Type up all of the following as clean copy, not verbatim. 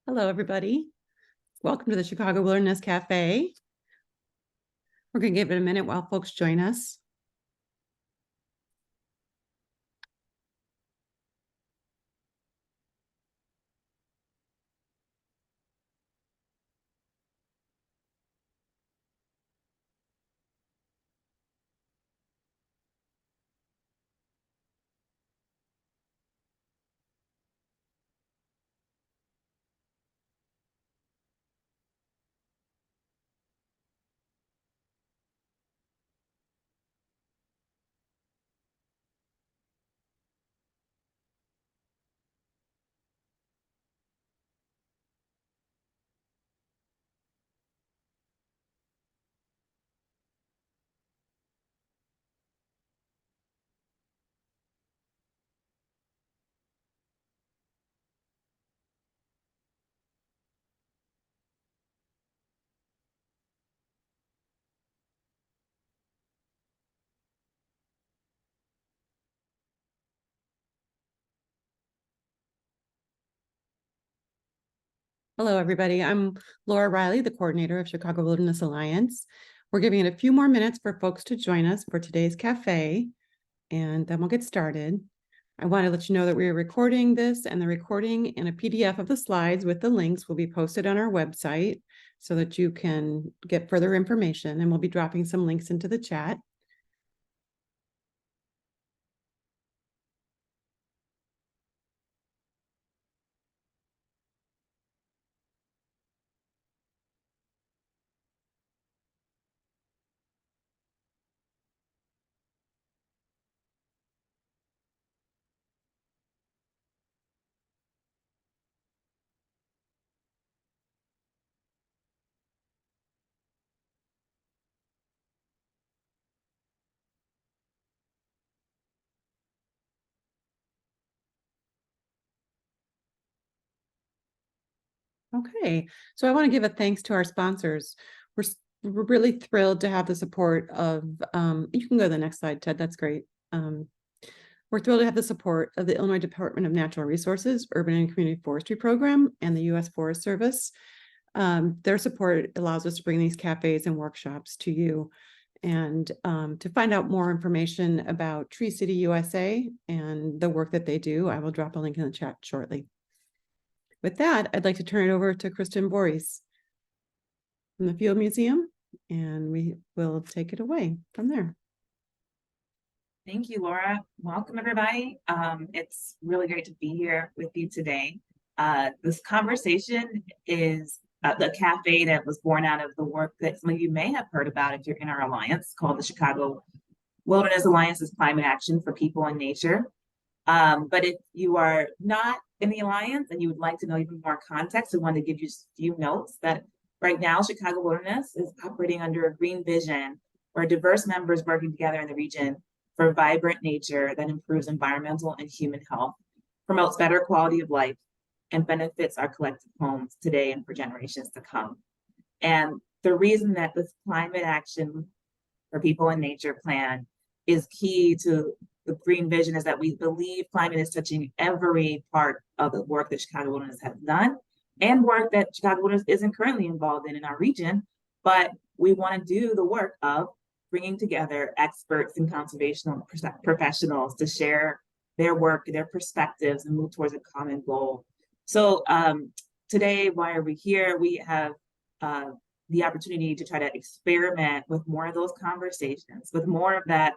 Hello, everybody. Welcome to the Chicago Wilderness Cafe. We're going to give it a minute while folks join us. Hello, everybody. I'm Laura Riley, the coordinator of Chicago Wilderness Alliance. We're giving it a few more minutes for folks to join us for today's cafe, and then we'll get started. I want to let you know that we are recording this, and the recording and a PDF of the slides with the links will be posted on our website so that you can get further information, and we'll be dropping some links into the chat. Okay, so I want to give a thanks to our sponsors. We're really thrilled to have the support of, you can go to the next slide, Ted, that's great. We're thrilled to have the support of the Illinois Department of Natural Resources, Urban and Community Forestry Program, and the U.S. Forest Service. Their support allows us to bring these cafes and workshops to you. And to find out more information about Tree City USA and the work that they do, I will drop a link in the chat shortly. With that, I'd like to turn it over to Kristen Voorhies from the Field Museum, and we will take it away from there. Thank you, Laura. Welcome, everybody. It's really great to be here with you today. This conversation is the cafe that was born out of the work that some of you may have heard about if you're in our alliance, called the Chicago Wilderness Alliance's Climate Action for People and Nature. But if you are not in the alliance and you would like to know even more context, I want to give you just a few notes that right now Chicago Wilderness is operating under a green vision where diverse members working together in the region for vibrant nature that improves environmental and human health, promotes better quality of life, and benefits our collective homes today and for generations to come. And the reason that this climate action for people and nature plan is key to the green vision is that we believe climate is touching every part of the work that Chicago Wilderness has done and work that Chicago Wilderness isn't currently involved in our region, but we want to do the work of bringing together experts and conservation professionals to share their work, their perspectives, and move towards a common goal. So today, why are we here? We have the opportunity to try to experiment with more of those conversations, with more of that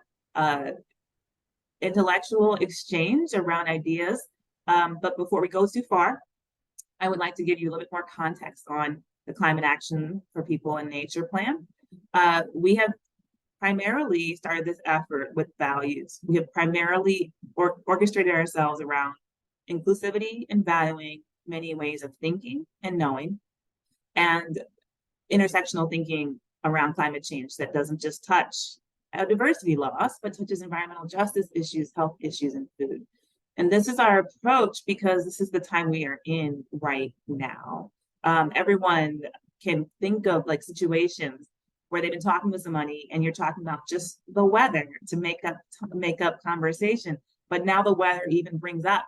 intellectual exchange around ideas. But before we go too far, I would like to give you a little bit more context on the Climate Action for People and Nature plan. We have primarily started this effort with values. We have primarily orchestrated ourselves around inclusivity and valuing many ways of thinking and knowing, and intersectional thinking around climate change that doesn't just touch diversity loss, but touches environmental justice issues, health issues, and food. And this is our approach because this is the time we are in right now. Everyone can think of like situations where they've been talking with somebody and you're talking about just the weather to make up conversation. But now the weather even brings up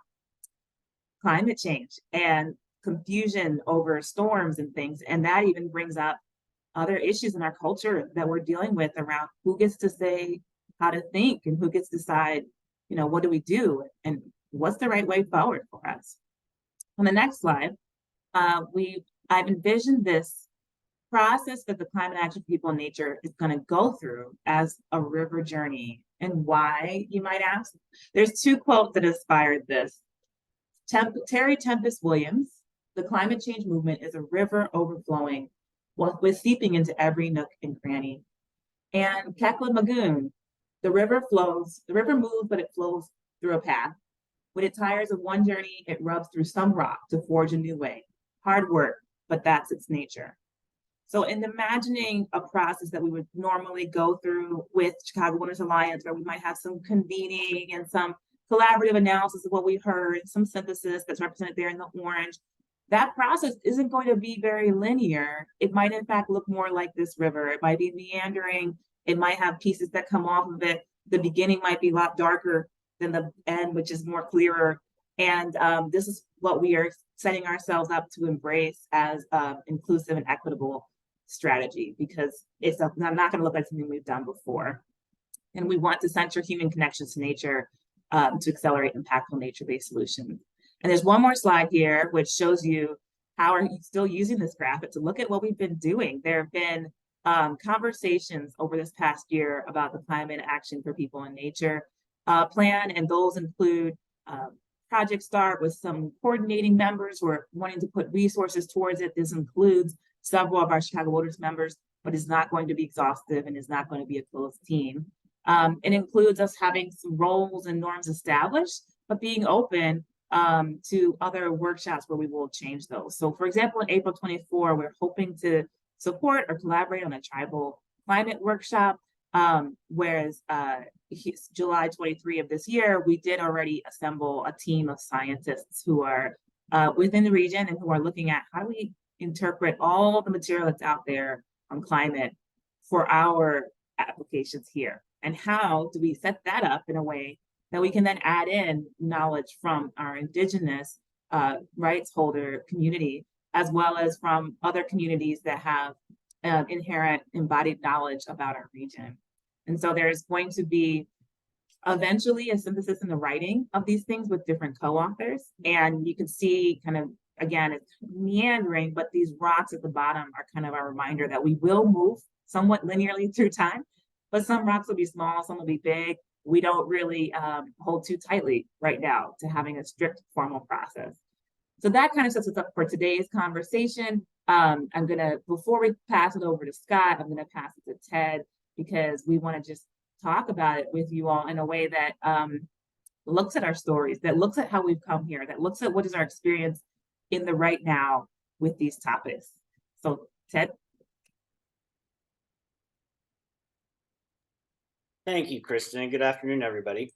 climate change. And confusion over storms and things. And that even brings up other issues in our culture that we're dealing with around who gets to say how to think and who gets to decide, what do we do and what's the right way forward for us. On the next slide, I've envisioned this process that the climate action people in nature is going to go through as a river journey. And why, you might ask? There's two quotes that inspired this. Terry Tempest Williams, the climate change movement is a river overflowing with seeping into every nook and cranny. And Kekla Magoon, the river moves, but it flows through a path. When it tires of one journey, it rubs through some rock to forge a new way. Hard work, but that's its nature. So in imagining a process that we would normally go through with Chicago Wilderness Alliance, where we might have some convening and some collaborative analysis of what we heard, some synthesis that's represented there in the orange, that process isn't going to be very linear. It might in fact look more like this river. It might be meandering. It might have pieces that come off of it. The beginning might be a lot darker than the end, which is more clearer. And this is what we are setting ourselves up to embrace as inclusive and equitable strategy, because it's not going to look like something we've done before. And we want to center human connections to nature to accelerate impactful nature-based solutions. And there's one more slide here, which shows you how are you still using this graphic to look at what we've been doing. There have been conversations over this past year about the climate action for people in nature plan, and those include Project Start with some coordinating members who are wanting to put resources towards it. This includes several of our Chicago Wilderness members, but is not going to be exhaustive and is not going to be a closed team. It includes us having some roles and norms established, but being open to other workshops where we will change those. So for example, in April 24, we're hoping to support or collaborate on a tribal climate workshop, whereas July 23 of this year, we did already assemble a team of scientists who are within the region and who are looking at how do we interpret all the material that's out there on climate for our applications here, and how do we set that up in a way that we can then add in knowledge from our indigenous rights holder community, as well as from other communities that have inherent embodied knowledge about our region. And so there's going to be eventually a synthesis in the writing of these things with different co-authors. And you can see kind of, again, it's meandering, but these rocks at the bottom are kind of a reminder that we will move somewhat linearly through time, but some rocks will be small, some will be big. We don't really hold too tightly right now to having a strict formal process. So that kind of sets us up for today's conversation. Before we pass it over to Scott, I'm gonna pass it to Ted, because we wanna just talk about it with you all in a way that looks at our stories, that looks at how we've come here, that looks at what is our experience in the right now with these topics. So Ted. Thank you, Kristen, and good afternoon, everybody.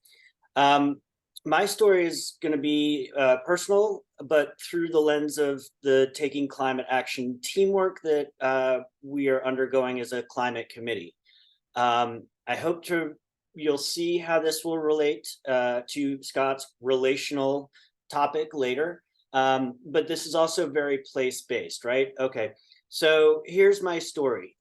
My story is going to be personal, but through the lens of the Taking Climate Action teamwork that we are undergoing as a climate committee. I hope you'll see how this will relate to Scott's relational topic later, but this is also very place-based, right? Okay, so here's my story.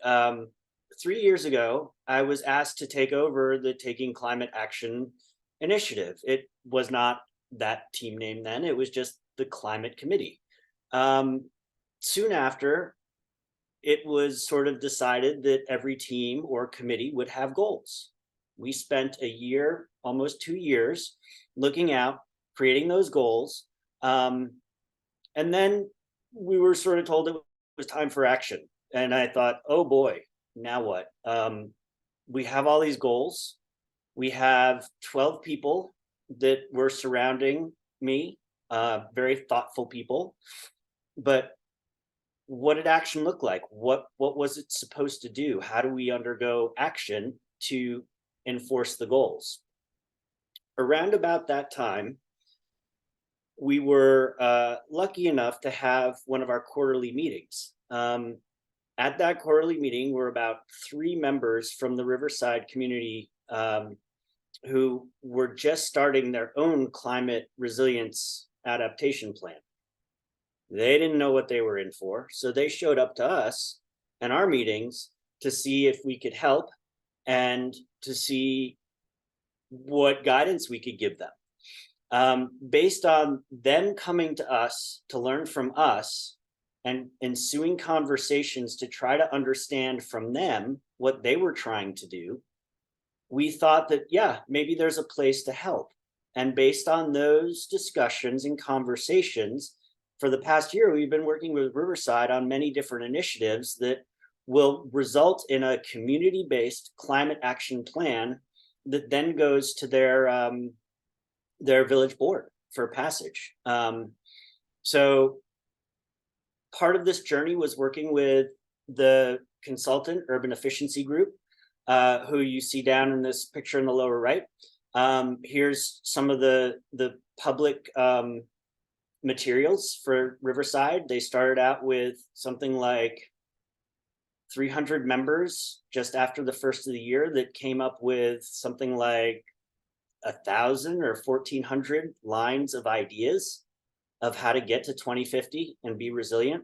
3 years ago, I was asked to take over the Taking Climate Action initiative. It was not that team name then, it was just the Climate Committee. Soon after, it was sort of decided that every team or committee would have goals. We spent a year, almost 2 years, looking out, creating those goals. And then we were sort of told it was time for action. And I thought, oh boy, now what? We have all these goals. We have 12 people that were surrounding me, very thoughtful people. But what did action look like? What was it supposed to do? How do we undergo action to enforce the goals? Around about that time, we were lucky enough to have one of our quarterly meetings. At that quarterly meeting were about 3 members from the Riverside community who were just starting their own climate resilience adaptation plan. They didn't know what they were in for. So they showed up to us and our meetings to see if we could help and to see what guidance we could give them. Based on them coming to us to learn from us and ensuing conversations to try to understand from them what they were trying to do, we thought that, yeah, maybe there's a place to help. And based on those discussions and conversations, for the past year, we've been working with Riverside on many different initiatives that will result in a community-based climate action plan that then goes to their village board for passage. So part of this journey was working with the consultant urban efficiency group, who you see down in this picture in the lower right. Here's some of the public materials for Riverside. They started out with something like 300 members just after the first of the year that came up with something like 1,000 or 1,400 lines of ideas of how to get to 2050 and be resilient.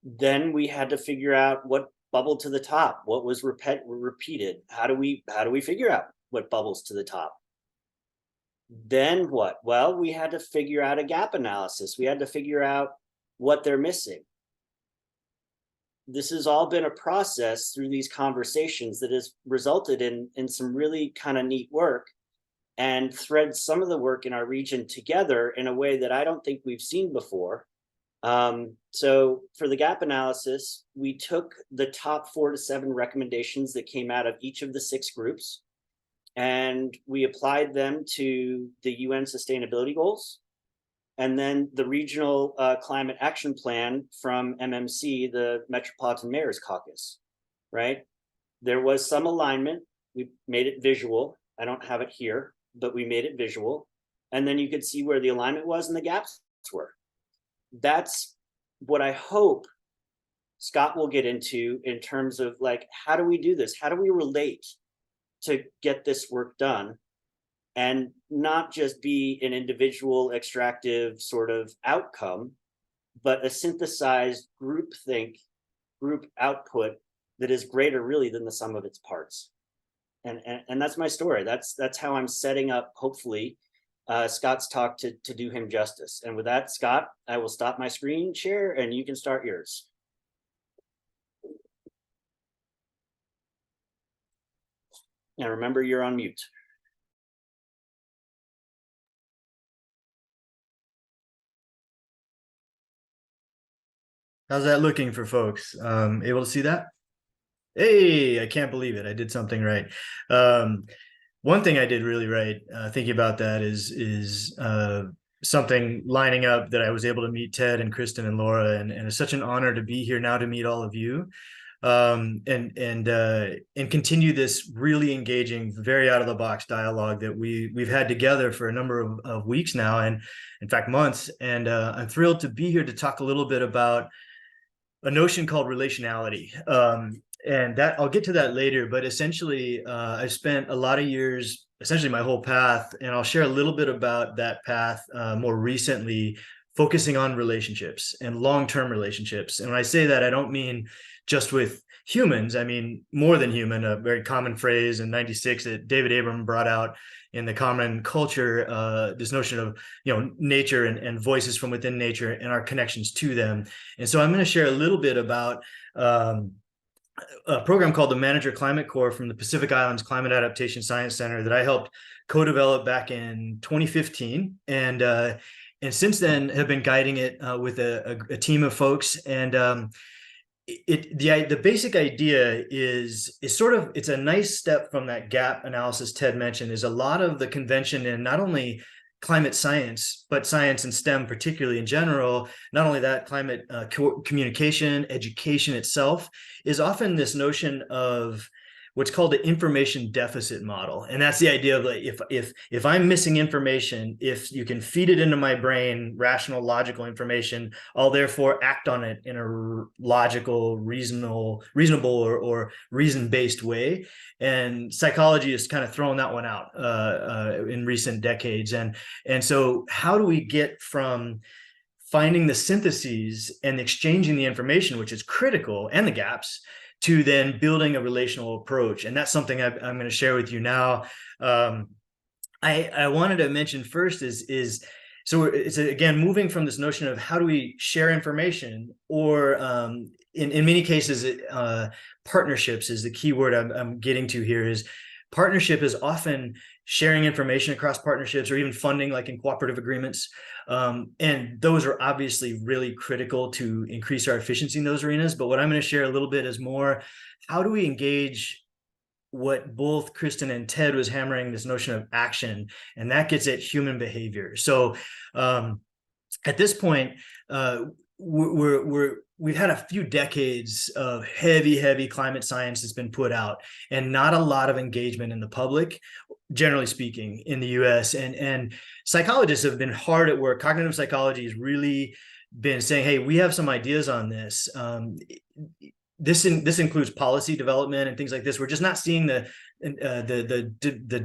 Then we had to figure out what bubbled to the top, what was repeated. How do we figure out what bubbles to the top? Then what? Well, we had to figure out a gap analysis. We had to figure out what they're missing. This has all been a process through these conversations that has resulted in some really kind of neat work and thread some of the work in our region together in a way that I don't think we've seen before. So for the gap analysis, we took the top 4 to 7 recommendations that came out of each of the 6 groups, and we applied them to the UN sustainability goals, and then the regional climate action plan from MMC, the Metropolitan Mayor's Caucus, right? There was some alignment. We made it visual. I don't have it here, but we made it visual. And then you could see where the alignment was and the gaps were. That's what I hope Scott will get into in terms of like, how do we do this? How do we relate to get this work done and not just be an individual extractive sort of outcome, but a synthesized group output that is greater really than the sum of its parts. And that's my story. That's how I'm setting up, hopefully, Scott's talk to do him justice. And with that, Scott, I will stop my screen share and you can start yours. And remember, you're on mute. How's that looking for folks? Able to see that? Hey, I can't believe it. I did something right. One thing I did really right, thinking about that is something lining up that I was able to meet Ted and Kristen and Laura, and it's such an honor to be here now to meet all of you, and continue this really engaging, very out of the box dialogue that we've had together for a number of weeks now, and in fact months. And I'm thrilled to be here to talk a little bit about a notion called relationality. And that I'll get to that later, but essentially I've spent a lot of years, essentially my whole path, and I'll share a little bit about that path more recently, focusing on relationships and long-term relationships. And when I say that, I don't mean just with humans, I mean more than human, a very common phrase in '96 that David Abram brought out in the Common Culture, this notion of, nature and voices from within nature and our connections to them. And so I'm going to share a little bit about a program called the Manager Climate Corps from the Pacific Islands Climate Adaptation Science Center that I helped co-develop back in 2015, and since then have been guiding it with a team of folks. And the basic idea is it's a nice step from that gap analysis Ted mentioned. Is a lot of the convention in not only climate science, but science and STEM, particularly in general, not only that, climate communication, education itself, is often this notion of what's called the information deficit model. And that's the idea of like, if I'm missing information, if you can feed it into my brain, rational, logical information, I'll therefore act on it in a logical, reasonable or reason-based way. And psychology has kind of thrown that one out in recent decades. And so how do we get from finding the syntheses and exchanging the information, which is critical, and the gaps, to then building a relational approach. And that's something I'm going to share with you now. I wanted to mention first is so it's again moving from this notion of how do we share information, or in many cases partnerships is the key word I'm getting to here. Is partnership is often sharing information across partnerships, or even funding, like in cooperative agreements, and those are obviously really critical to increase our efficiency in those arenas. But what I'm going to share a little bit is more, how do we engage what both Kristen and Ted was hammering, this notion of action, and that gets at human behavior. So at this point, we've had a few decades of heavy climate science that's been put out, and not a lot of engagement in the public, generally speaking, in the US. And psychologists have been hard at work. Cognitive psychology has really been saying, hey, we have some ideas on this. This includes policy development and things like this. We're just not seeing the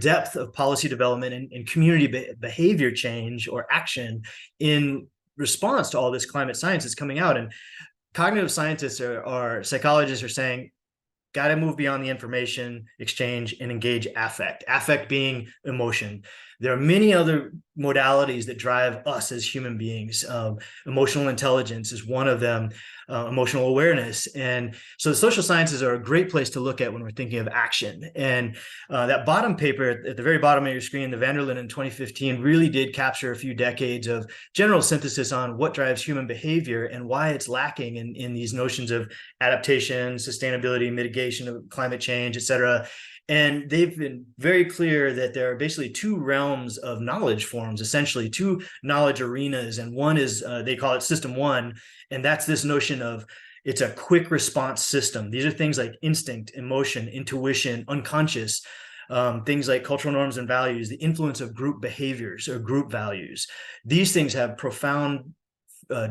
depth of policy development and community behavior change or action in response to all this climate science that's coming out. And cognitive scientists or psychologists are saying, got to move beyond the information exchange and engage affect being emotion. There are many other modalities that drive us as human beings. Emotional intelligence is one of them, emotional awareness. And so the social sciences are a great place to look at when we're thinking of action. And that bottom paper at the very bottom of your screen, the Vanderlyn in 2015, really did capture a few decades of general synthesis on what drives human behavior and why it's lacking in these notions of adaptation, sustainability, mitigation of climate change, et cetera. And they've been very clear that there are basically two realms of knowledge forms, essentially two knowledge arenas. And one is, they call it system one. And that's this notion of, it's a quick response system. These are things like instinct, emotion, intuition, unconscious, things like cultural norms and values, the influence of group behaviors or group values. These things have profound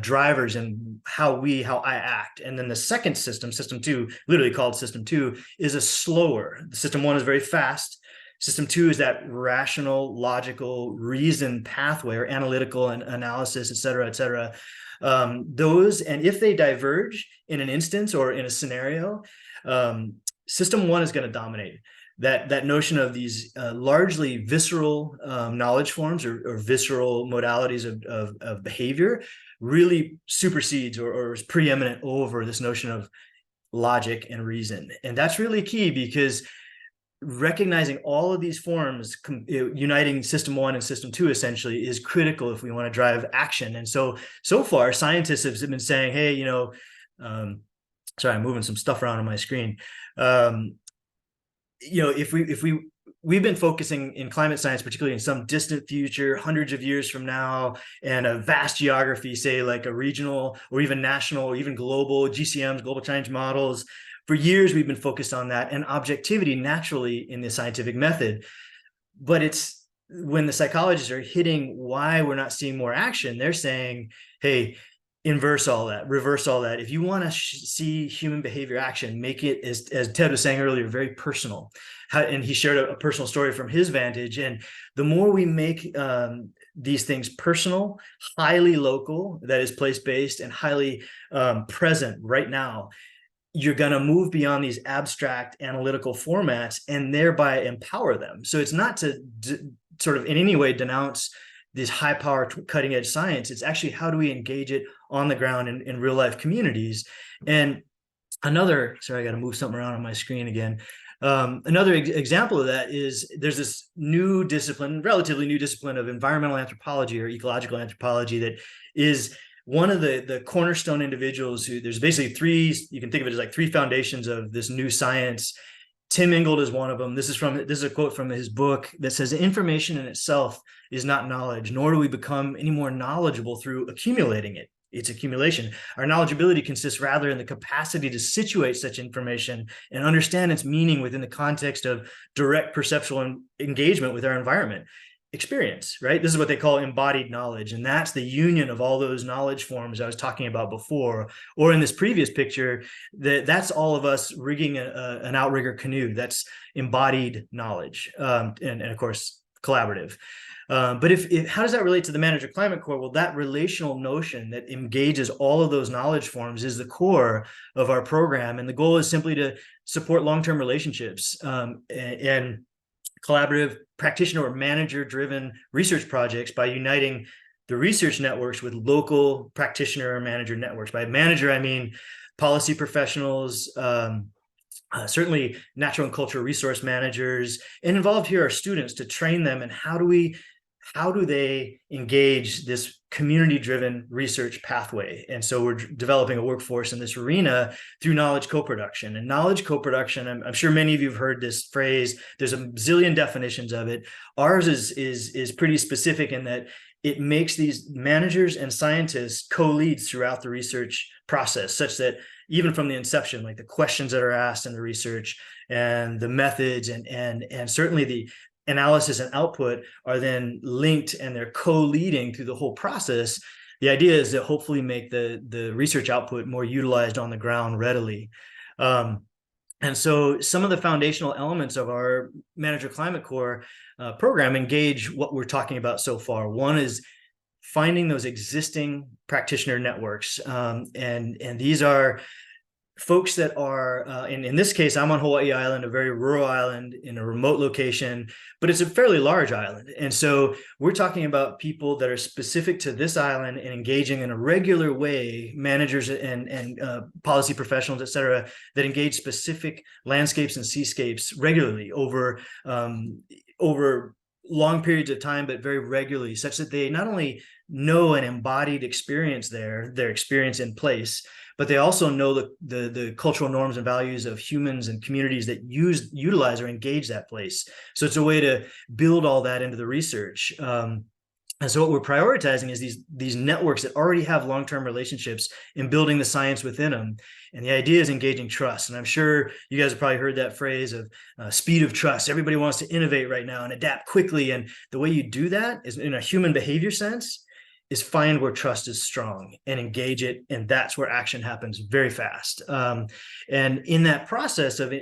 drivers in how I act. And then the second system two, literally called system two, is a slower. System one is very fast. System two is that rational, logical, reason pathway, or analytical and analysis, et cetera, et cetera. Those, and if they diverge in an instance or in a scenario, system one is going to dominate. That notion of these largely visceral knowledge forms or visceral modalities of behavior really supersedes or is preeminent over this notion of logic and reason. And that's really key, because recognizing all of these forms, uniting system one and system two essentially, is critical if we want to drive action. And so far, scientists have been saying, hey, sorry, I'm moving some stuff around on my screen. We've been focusing in climate science, particularly in some distant future, hundreds of years from now, and a vast geography, say like a regional or even national or even global GCMs, global change models. For years, we've been focused on that, and objectivity naturally in the scientific method. But it's when the psychologists are hitting why we're not seeing more action, they're saying, hey, inverse all that, reverse all that. If you want to see human behavior action, make it, as Ted was saying earlier, very personal. And he shared a personal story from his vantage. And the more we make these things personal, highly local, that is place-based, and highly present right now, you're going to move beyond these abstract analytical formats and thereby empower them. So it's not to sort of in any way denounce this high power cutting edge science. It's actually, how do we engage it on the ground in real life communities? And sorry, I got to move something around on my screen again. Another example of that is there's this new discipline, relatively new discipline of environmental anthropology or ecological anthropology that is one of the cornerstone individuals who, there's basically three, you can think of it as like three foundations of this new science. Tim Ingold is one of them. This is a quote from his book that says, information in itself is not knowledge, nor do we become any more knowledgeable through accumulating it. It's accumulation. Our knowledgeability consists rather in the capacity to situate such information and understand its meaning within the context of direct perceptual engagement with our environment. Experience, right? This is what they call embodied knowledge. And that's the union of all those knowledge forms I was talking about before. Or in this previous picture, that's all of us rigging an outrigger canoe. That's embodied knowledge. And of course, collaborative. But if how does that relate to the manager climate core? Well, that relational notion that engages all of those knowledge forms is the core of our program. And the goal is simply to support long-term relationships and collaborative practitioner or manager-driven research projects by uniting the research networks with local practitioner or manager networks. By manager, I mean policy professionals, certainly natural and cultural resource managers, and involved here are students to train them. And how do they engage this community-driven research pathway? And so we're developing a workforce in this arena through knowledge co-production. And knowledge co-production, I'm sure many of you have heard this phrase. There's a zillion definitions of it. Ours is pretty specific in that it makes these managers and scientists co-leads throughout the research process, such that even from the inception, like the questions that are asked in the research and the methods and certainly the analysis and output are then linked, and they're co-leading through the whole process. The idea is to hopefully make the research output more utilized on the ground readily. And so some of the foundational elements of our Manager Climate Core program engage what we're talking about so far. One is finding those existing practitioner networks. And these are folks that are, in this case, I'm on Hawaii Island, a very rural island in a remote location, but it's a fairly large island. And so we're talking about people that are specific to this island and engaging in a regular way, managers and policy professionals, et cetera, that engage specific landscapes and seascapes regularly over long periods of time, but very regularly, such that they not only know an embodied experience there, their experience in place, but they also know the cultural norms and values of humans and communities that utilize or engage that place. So it's a way to build all that into the research. And so what we're prioritizing is these networks that already have long-term relationships and building the science within them. And the idea is engaging trust. And I'm sure you guys have probably heard that phrase of speed of trust. Everybody wants to innovate right now and adapt quickly. And the way you do that is in a human behavior sense, is find where trust is strong and engage it. And that's where action happens very fast. And in that process of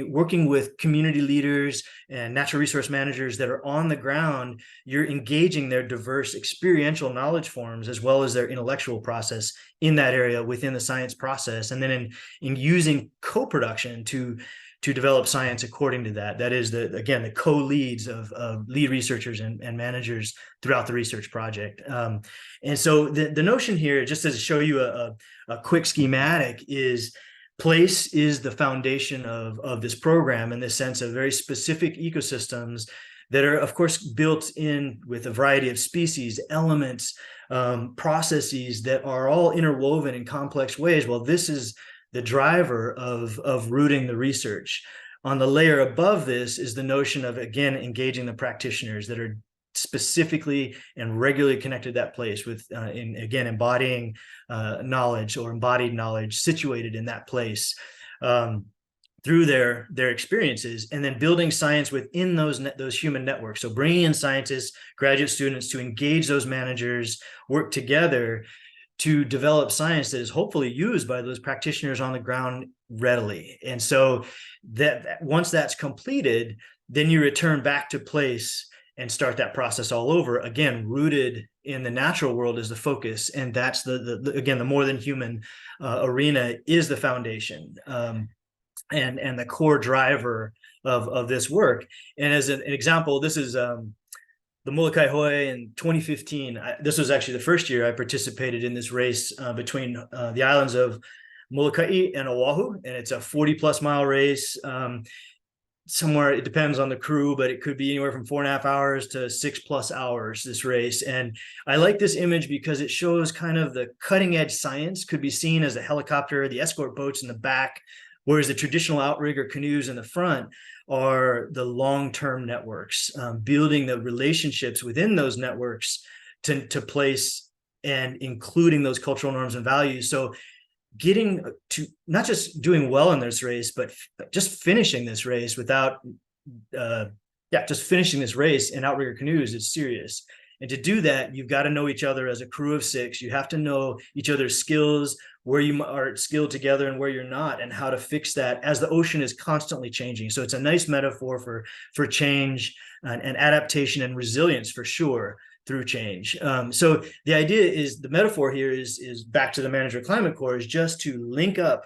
working with community leaders and natural resource managers that are on the ground, you're engaging their diverse experiential knowledge forms as well as their intellectual process in that area within the science process. And then in using co-production to develop science according to that. That is, the co-leads of lead researchers and managers throughout the research project. And so the notion here, just to show you a quick schematic, is place is the foundation of this program in the sense of very specific ecosystems that are, of course, built in with a variety of species, elements, processes that are all interwoven in complex ways. Well, this is the driver of rooting the research. On the layer above this is the notion of, again, engaging the practitioners that are specifically and regularly connected to that place with, again, embodying knowledge or embodied knowledge situated in that place through their experiences, and then building science within those human networks. So bringing in scientists, graduate students to engage those managers, work together to develop science that is hopefully used by those practitioners on the ground readily. And so that once that's completed, then you return back to place and start that process all over again, rooted in the natural world is the focus. And that's again, the more than human arena is the foundation and the core driver of this work. And as an example, this is the Molokai Hoi in 2015. This was actually the first year I participated in this race between the islands of Molokai and Oahu, and it's a 40+ mile race. Somewhere, it depends on the crew, but it could be anywhere from 4.5 hours to 6+ hours, this race. And I like this image because it shows kind of the cutting edge science could be seen as a helicopter, the escort boats in the back, whereas the traditional outrigger canoes in the front are the long-term networks, building the relationships within those networks to place and including those cultural norms and values. So getting to not just doing well in this race, but just finishing this race without, just finishing this race in outrigger canoes is serious. And to do that, you've got to know each other as a crew of 6. You have to know each other's skills, where you are skilled together and where you're not, and how to fix that as the ocean is constantly changing. So it's a nice metaphor for change and adaptation and resilience for sure through change. So the idea is, the metaphor here is back to the Manager Climate Corps, is just to link up,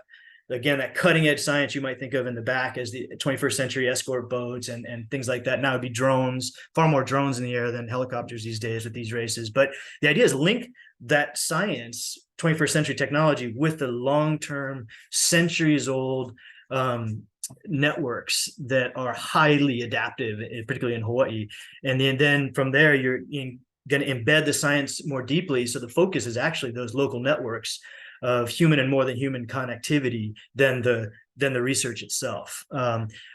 again, that cutting edge science you might think of in the back as the 21st century escort boats and things like that. Now it'd be drones, far more drones in the air than helicopters these days with these races. But the idea is link that science, 21st century technology, with the long-term, centuries old networks that are highly adaptive, particularly in Hawaii. And then from there, you're going to embed the science more deeply. So the focus is actually those local networks of human and more than human connectivity than the research itself.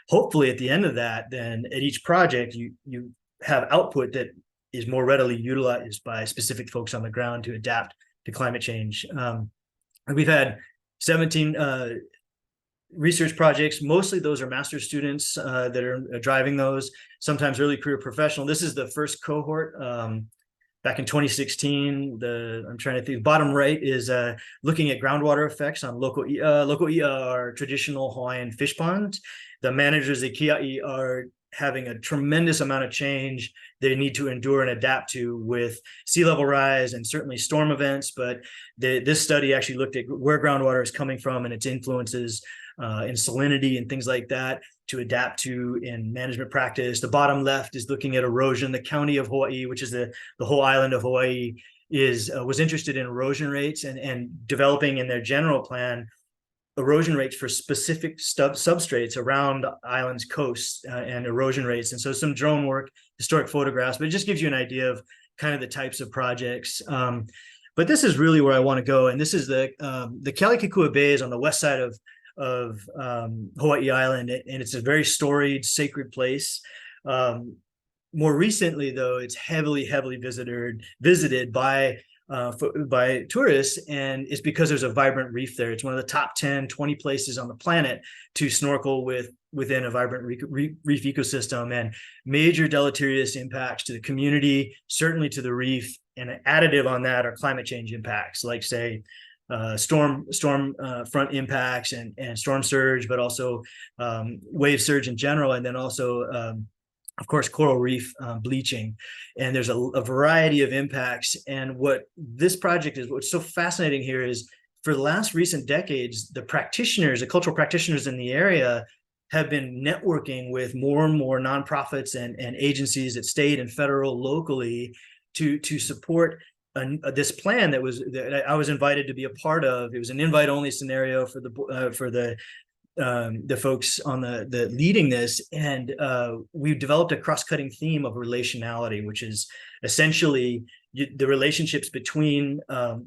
Hopefully at the end of that, then at each project, you have output that is more readily utilized by specific folks on the ground to adapt to climate change. We've had 17 research projects. Mostly those are master's students that are driving those, sometimes early career professional. This is the first cohort. Back in 2016, I'm trying to think, bottom right is looking at groundwater effects on local i'a are traditional Hawaiian fish ponds. The managers at Kia'i are having a tremendous amount of change they need to endure and adapt to with sea level rise and certainly storm events. But this study actually looked at where groundwater is coming from and its influences in salinity and things like that to adapt to in management practice. The bottom left is looking at erosion. The county of Hawaii, which is the whole island of Hawaii, was interested in erosion rates and developing in their general plan erosion rates for specific substrates around the island's coasts and erosion rates. And so some drone work, historic photographs, but it just gives you an idea of kind of the types of projects. But this is really where I want to go. And this is the Kealikekua Bay is on the west side of Hawaii Island, and it's a very storied, sacred place. More recently, though, it's heavily visited by tourists, and it's because there's a vibrant reef there. It's one of the top 10, 20 places on the planet to snorkel within a vibrant reef ecosystem, and major deleterious impacts to the community, certainly to the reef, and an additive on that are climate change impacts, like say storm front impacts and storm surge, but also wave surge in general, and then also of course, coral reef bleaching. And there's a variety of impacts. And what this project is, what's so fascinating here is, for the last recent decades, the cultural practitioners in the area have been networking with more and more nonprofits and agencies at state and federal, locally, to support this plan that I was invited to be a part of. It was an invite-only scenario for the folks on the leading this, and we've developed a cross-cutting theme of relationality, which is essentially the relationships between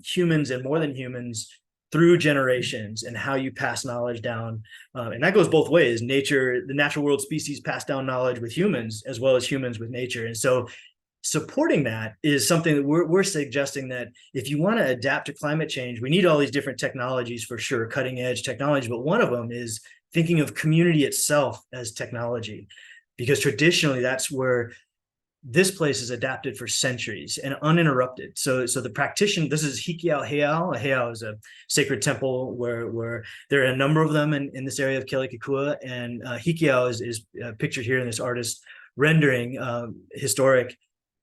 humans and more than humans through generations, and how you pass knowledge down, and that goes both ways. The natural world species pass down knowledge with humans as well as humans with nature. And so supporting that is something that we're suggesting, that if you want to adapt to climate change, we need all these different technologies for sure, cutting edge technology, but one of them is thinking of community itself as technology, because traditionally that's where this place is adapted for centuries and uninterrupted. So the practitioner, this is Hikiau Heiau. A heiau is a sacred temple where there are a number of them in this area of Kealikekua, and Hikiau is pictured here in this artist rendering, historic.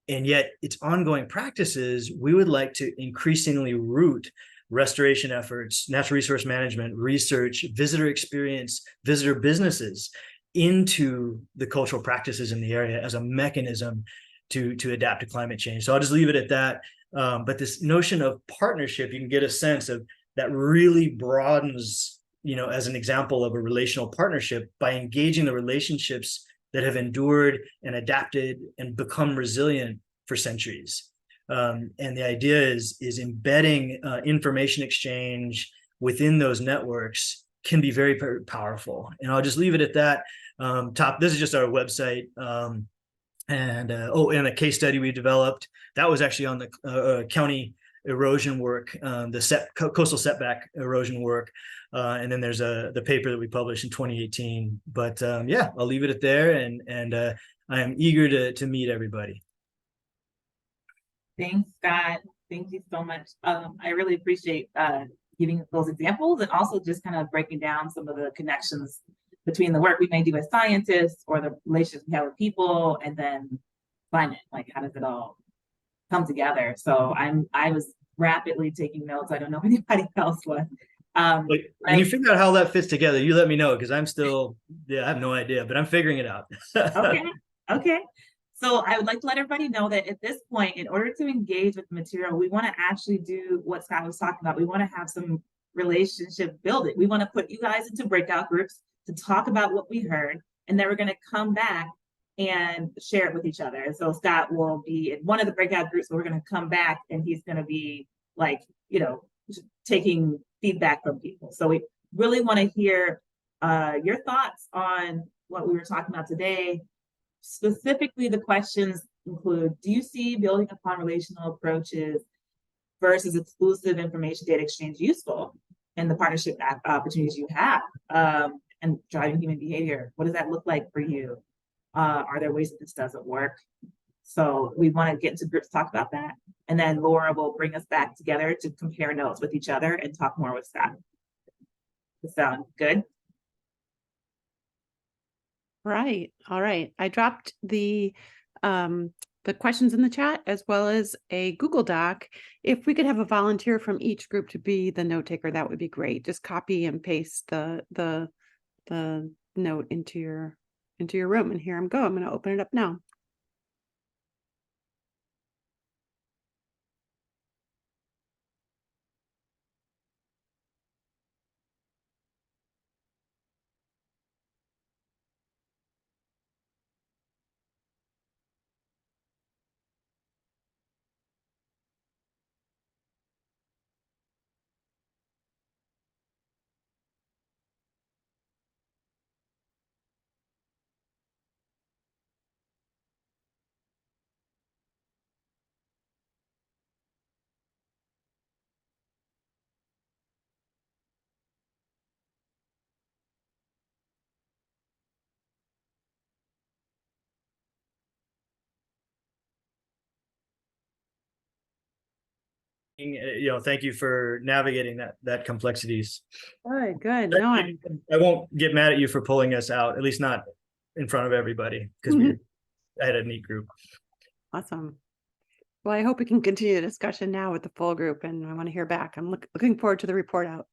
And yet its ongoing practices, we would like to increasingly root restoration efforts, natural resource management, research, visitor experience, visitor businesses into the cultural practices in the area as a mechanism to adapt to climate change. So I'll just leave it at that. But this notion of partnership, you can get a sense of that really broadens, as an example of a relational partnership, by engaging the relationships that have endured and adapted and become resilient for centuries. And the idea is embedding information exchange within those networks can be very, very powerful. And I'll just leave it at that. This is just our website. And a case study we developed that was actually on the county erosion work, the coastal setback erosion work. And then there's the paper that we published in 2018. But yeah, I'll leave it at there, and I am eager to meet everybody. Thanks, Scott. Thank you so much. I really appreciate giving those examples and also just kind of breaking down some of the connections between the work we may do as scientists or the relationships we have with people and then climate. Like, how does it all come together? So I was rapidly taking notes. I don't know if anybody else was. When you figure out how that fits together, you let me know, because I'm still, I have no idea, but I'm figuring it out. Okay. Okay. So I would like to let everybody know that at this point, in order to engage with the material, we want to actually do what Scott was talking about. We want to have some relationship building. We want to put you guys into breakout groups to talk about what we heard, and then we're going to come back and share it with each other. And so Scott will be in one of the breakout groups, but we're going to come back and he's going to be like, you know, taking feedback from people. So we really want to hear your thoughts on what we were talking about today. Specifically, the questions include, do you see building upon relational approaches versus exclusive information data exchange useful in the partnership opportunities you have and driving human behavior? What does that look like for you? Are there ways that this doesn't work? So we want to get into groups to talk about that. And then Laura will bring us back together to compare notes with each other and talk more with Scott. Does that sound good? Right. All right. I dropped the questions in the chat as well as a Google Doc. If we could have a volunteer from each group to be the note taker, that would be great. Just copy and paste the note into your room. And here I'm going. I'm going to open it up now. Thank you for navigating that complexities. Good, good. No, I won't get mad at you for pulling us out, at least not in front of everybody, because I had a neat group. Awesome. Well, I hope we can continue the discussion now with the full group, and I want to hear back. I'm looking forward to the report out.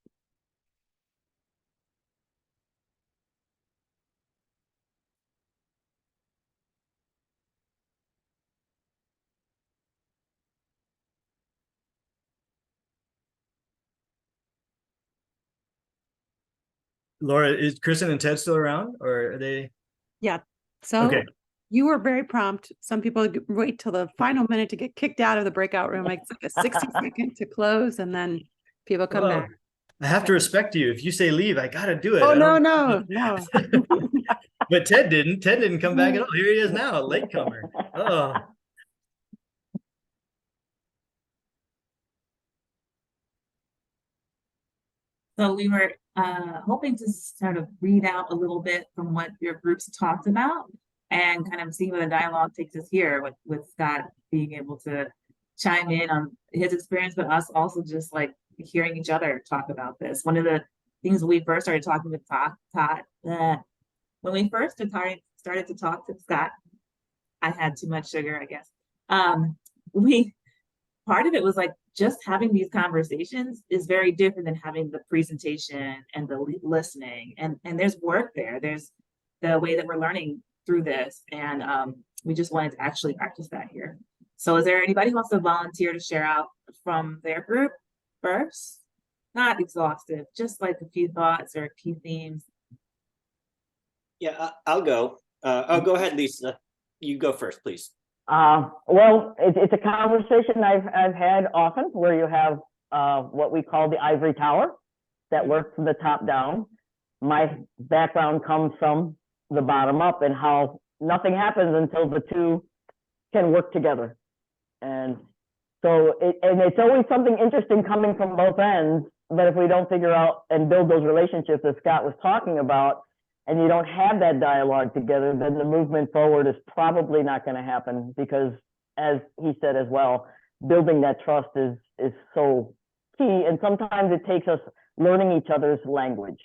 Laura, is Kristen and Ted still around, or are they? Yeah. So okay. You were very prompt. Some people wait till the final minute to get kicked out of the breakout room. Like, it's like a 60-second to close, and then people come back. I have to respect you. If you say leave, I got to do it. Oh, no. But Ted didn't. Ted didn't come back at all. Here he is now, a latecomer. Oh. So we were hoping to sort of read out a little bit from what your groups talked about and kind of see where the dialogue takes us here with Scott being able to chime in on his experience, but us also just like hearing each other talk about this. One of the things when we first started talking with Todd, when we first started to talk to Scott, I had too much sugar, I guess. Part of it was like just having these conversations is very different than having the presentation and the listening. And there's work there. There's the way that we're learning through this. And we just wanted to actually practice that here. So is there anybody who wants to volunteer to share out from their group first? Not exhaustive, just like a few thoughts or key themes. Yeah, I'll go. Go ahead, Lisa. You go first, please. Well, it's a conversation I've had often where you have what we call the ivory tower that works from the top down. My background comes from the bottom up and how nothing happens until the two can work together. And so it's always something interesting coming from both ends, but if we don't figure out and build those relationships that Scott was talking about, and you don't have that dialogue together, then the movement forward is probably not going to happen because, as he said as well, building that trust is so key. And sometimes it takes us learning each other's language.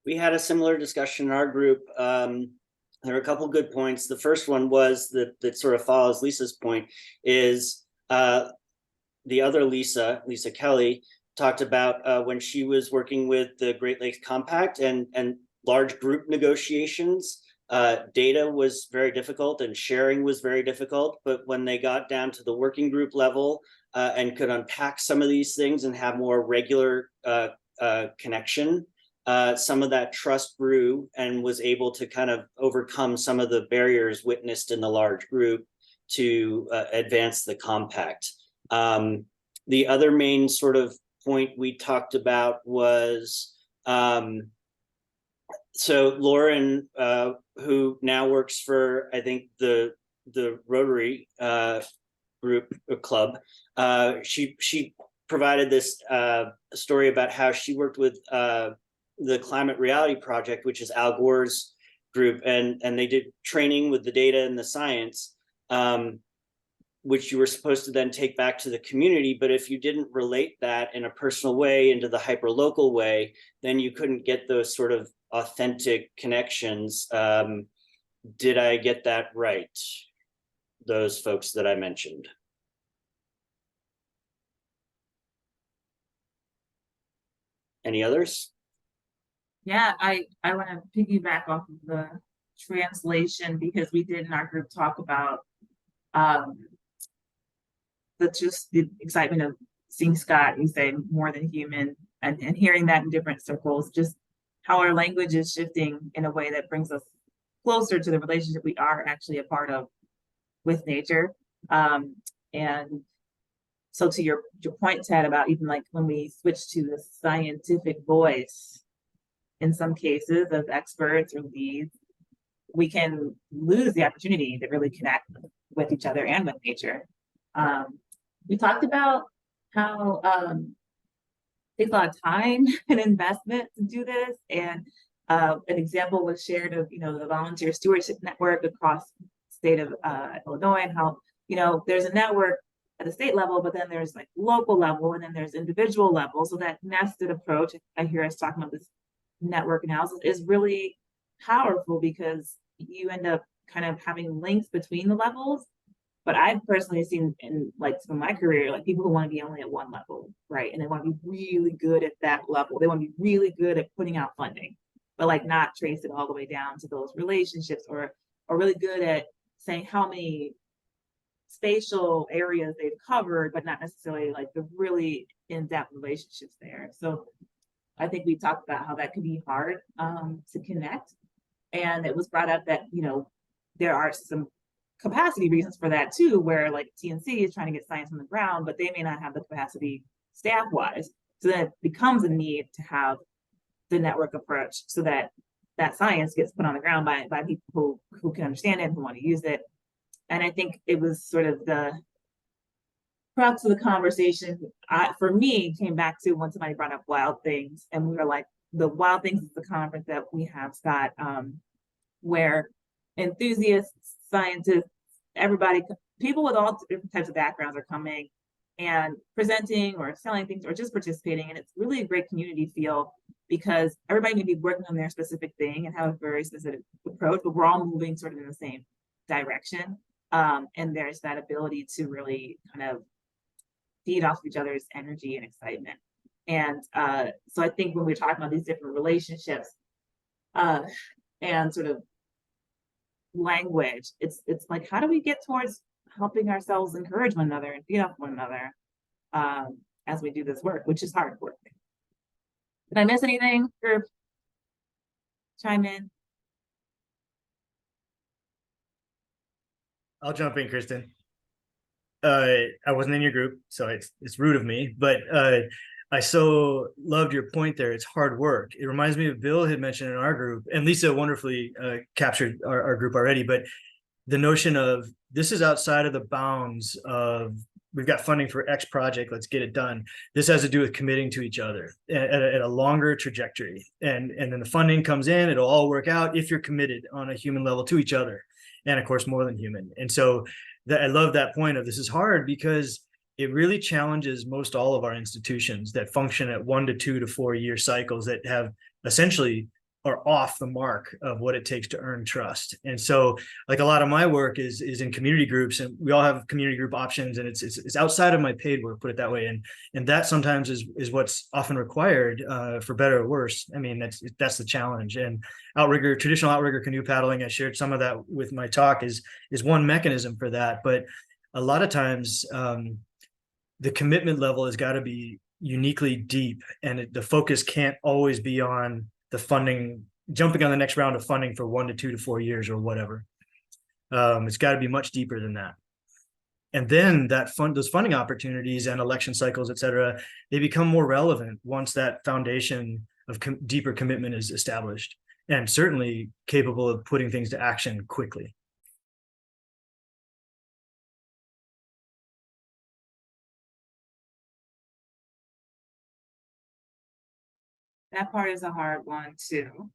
We had a similar discussion in our group. There are a couple good points. The first one was that sort of follows Lisa's point is the other Lisa Kelly, talked about when she was working with the Great Lakes Compact and large group negotiations. Data was very difficult and sharing was very difficult. But when they got down to the working group level and could unpack some of these things and have more regular connection, some of that trust grew and was able to kind of overcome some of the barriers witnessed in the large group to advance the compact. The other main sort of point we talked about was, so Lauren, who now works for, I think, the Rotary group club, she provided this story about how she worked with the Climate Reality Project, which is Al Gore's group, and they did training with the data and the science, which you were supposed to then take back to the community. But if you didn't relate that in a personal way into the hyperlocal way, then you couldn't get those sort of authentic connections. Did I get that right? Those folks that I mentioned. Any others? Yeah, I want to piggyback off of the translation, because we did in our group talk about the excitement of seeing Scott, you say more than human, and hearing that in different circles, just how our language is shifting in a way that brings us closer to the relationship we are actually a part of with nature. And so to your point, Ted, about even like when we switch to the scientific voice, in some cases of experts or leads, we can lose the opportunity to really connect with each other and with nature. We talked about how it takes a lot of time and investment to do this. And an example was shared of, the volunteer stewardship network across the state of Illinois, and how, there's a network at the state level, but then there's like local level, and then there's individual level. So that nested approach, I hear us talking about this network analysis, is really powerful, because you end up kind of having links between the levels. But I've personally seen in like from my career, like people who want to be only at one level, right? And they want to be really good at that level. They want to be really good at putting out funding, but like not trace it all the way down to those relationships, or really good at saying how many spatial areas they've covered, but not necessarily like the really in-depth relationships there. So I think we talked about how that could be hard to connect. And it was brought up that, there are some capacity reasons for that too, where like TNC is trying to get science on the ground, but they may not have the capacity staff-wise. So then it becomes a need to have the network approach, so that that science gets put on the ground by people who can understand it, who want to use it. And I think it was sort of the crux of the conversation, for me, came back to when somebody brought up Wild Things, and we were like, the Wild Things is the conference that we have, Scott, where enthusiasts, scientists, everybody, people with all different types of backgrounds are coming and presenting or selling things or just participating. And it's really a great community feel, because everybody may be working on their specific thing and have a very specific approach, but we're all moving sort of in the same direction. And there's that ability to really kind of feed off each other's energy and excitement. And so I think when we're talking about these different relationships and sort of language, it's like, how do we get towards helping ourselves encourage one another and feed off one another as we do this work, which is hard work. Did I miss anything? Or chime in? I'll jump in, Kristen. I wasn't in your group, so it's rude of me, but I so loved your point there. It's hard work. It reminds me of Bill had mentioned in our group, and Lisa wonderfully captured our group already, but the notion of this is outside of the bounds of we've got funding for X project, let's get it done. This has to do with committing to each other at a longer trajectory. And then the funding comes in, it'll all work out if you're committed on a human level to each other. And of course, more than human. And so I love that point of this is hard because it really challenges most all of our institutions that function at 1 to 2 to 4 year cycles that have essentially are off the mark of what it takes to earn trust. And so like a lot of my work is in community groups, and we all have community group options, and it's outside of my paid work, put it that way. And that sometimes is what's often required for better or worse. I mean, that's the challenge. And traditional outrigger canoe paddling, I shared some of that with my talk, is one mechanism for that. But a lot of times the commitment level has got to be uniquely deep, and the focus can't always be on the funding, jumping on the next round of funding for 1 to 2 to 4 years or whatever. It's got to be much deeper than that. And then those funding opportunities and election cycles, et cetera, they become more relevant once that foundation of deeper commitment is established, and certainly capable of putting things to action quickly. That part is a hard one too,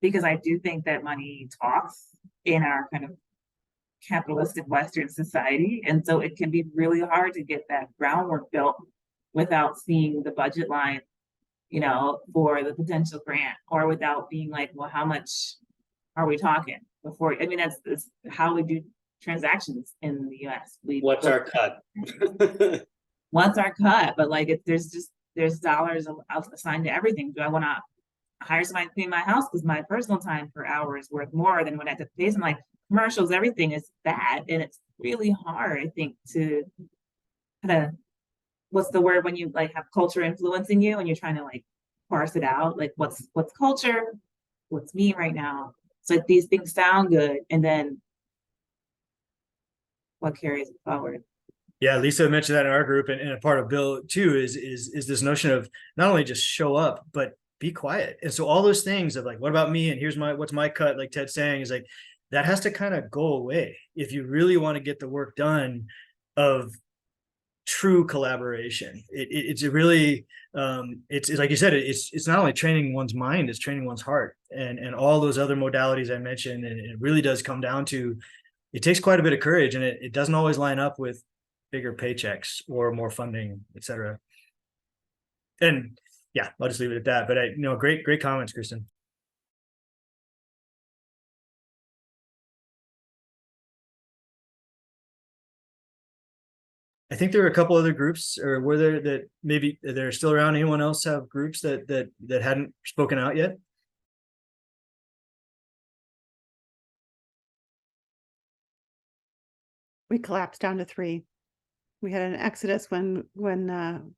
because I do think that money talks in our kind of capitalistic Western society. And so it can be really hard to get that groundwork built without seeing the budget line, you know, for the potential grant, or without being like, well, how much are we talking before? I mean, that's how we do transactions in the US. What's our cut? What's our cut? But like, there's dollars assigned to everything. Do I want to hire somebody to clean my house because my personal time per hour is worth more than what I have to pay? Some like commercials, everything is bad, and it's really hard, I think, to kind of, what's the word when you like have culture influencing you and you're trying to like parse it out, like what's culture, what's me right now. So like these things sound good, and then what carries it forward. Yeah, Lisa mentioned that in our group, and a part of Bill too is this notion of not only just show up, but be quiet. And so all those things of like, what about me? And what's my cut, like Ted's saying, is like, that has to kind of go away if you really want to get the work done of true collaboration. It's really, it's like you said, it's not only training one's mind, it's training one's heart, and all those other modalities I mentioned. And it really does come down to, it takes quite a bit of courage, and it doesn't always line up with bigger paychecks or more funding, et cetera. And yeah, I'll just leave it at that. But great comments, Kristen. I think there were a couple other groups, or were there, that maybe they're still around. Anyone else have groups that hadn't spoken out yet? We collapsed down to 3. We had an exodus when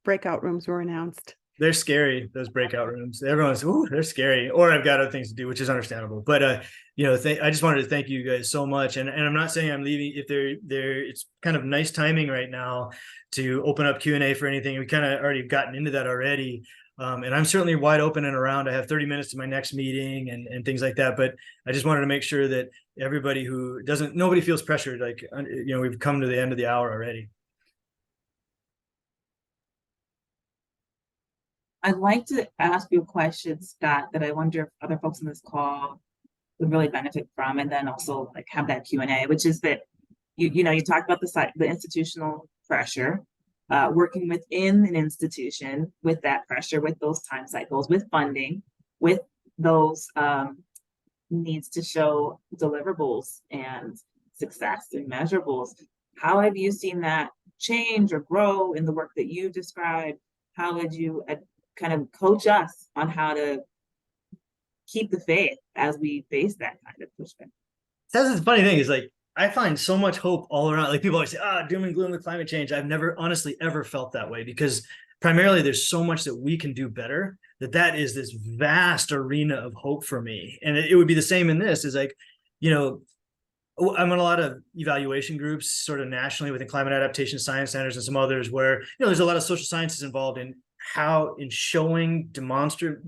breakout rooms were announced. They're scary, those breakout rooms. Everyone's, ooh, they're scary. Or I've got other things to do, which is understandable. But I just wanted to thank you guys so much. And I'm not saying I'm leaving. If it's kind of nice timing right now to open up Q&A for anything. We kind of already gotten into that already. And I'm certainly wide open and around. I have 30 minutes to my next meeting and things like that. But I just wanted to make sure that everybody nobody feels pressured. Like, we've come to the end of the hour already. I'd like to ask you a question, Scott, that I wonder if other folks in this call would really benefit from, and then also like have that Q&A, which is that you talked about the institutional pressure, working within an institution with that pressure, with those time cycles, with funding, with those needs to show deliverables and success and measurables. How have you seen that change or grow in the work that you described? How would you kind of coach us on how to keep the faith as we face that kind of pushback? That's the funny thing is, like, I find so much hope all around. Like, people always say, doom and gloom with climate change. I've never honestly ever felt that way, because primarily there's so much that we can do better, that is this vast arena of hope for me. And it would be the same in this, is like, I'm in a lot of evaluation groups sort of nationally within climate adaptation science centers and some others where, there's a lot of social sciences involved in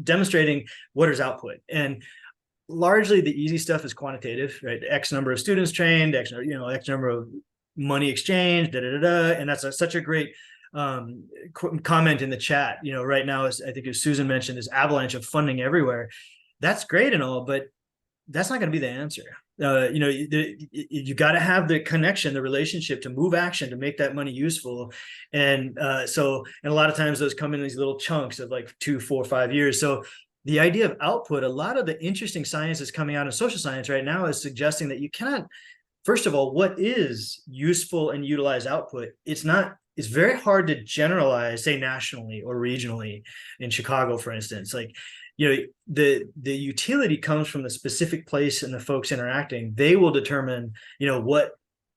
demonstrating what is output. And largely the easy stuff is quantitative, right? X number of students trained, X number of money exchange, and that's such a great comment in the chat. Right now, as I think as Susan mentioned, this avalanche of funding everywhere. That's great and all, but that's not going to be the answer. You got to have the connection, the relationship to move action, to make that money useful. And a lot of times those come in these little chunks of like 2, 4, 5 years. So the idea of output, a lot of the interesting science that's coming out in social science right now is suggesting that you cannot, first of all, what is useful and utilized output? It's very hard to generalize, say nationally or regionally. In Chicago, for instance, like, the utility comes from the specific place and the folks interacting. They will determine,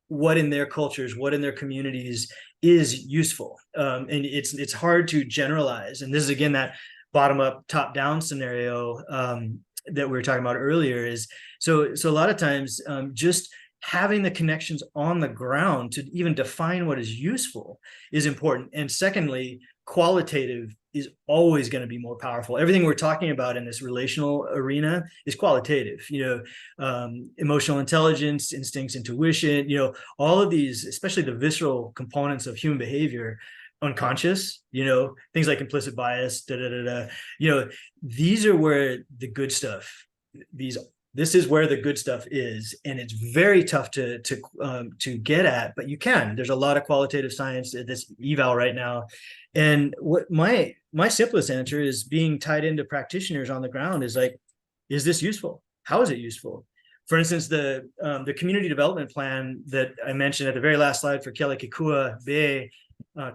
what in their cultures, what in their communities is useful. And it's hard to generalize. And this is, again, that bottom up, top down scenario that we were talking about earlier. Is so a lot of times just having the connections on the ground to even define what is useful is important. And secondly, qualitative is always going to be more powerful. Everything we're talking about in this relational arena is qualitative. Emotional intelligence, instincts, intuition, all of these, especially the visceral components of human behavior, unconscious, things like implicit bias, these are where the good stuff, this is where the good stuff is, and it's very tough to get at, but you can. There's a lot of qualitative science at this eval right now, and what my simplest answer is, being tied into practitioners on the ground, is like, is this useful? How is it useful? For instance, the community development plan that I mentioned at the very last slide for Kealakekua Bay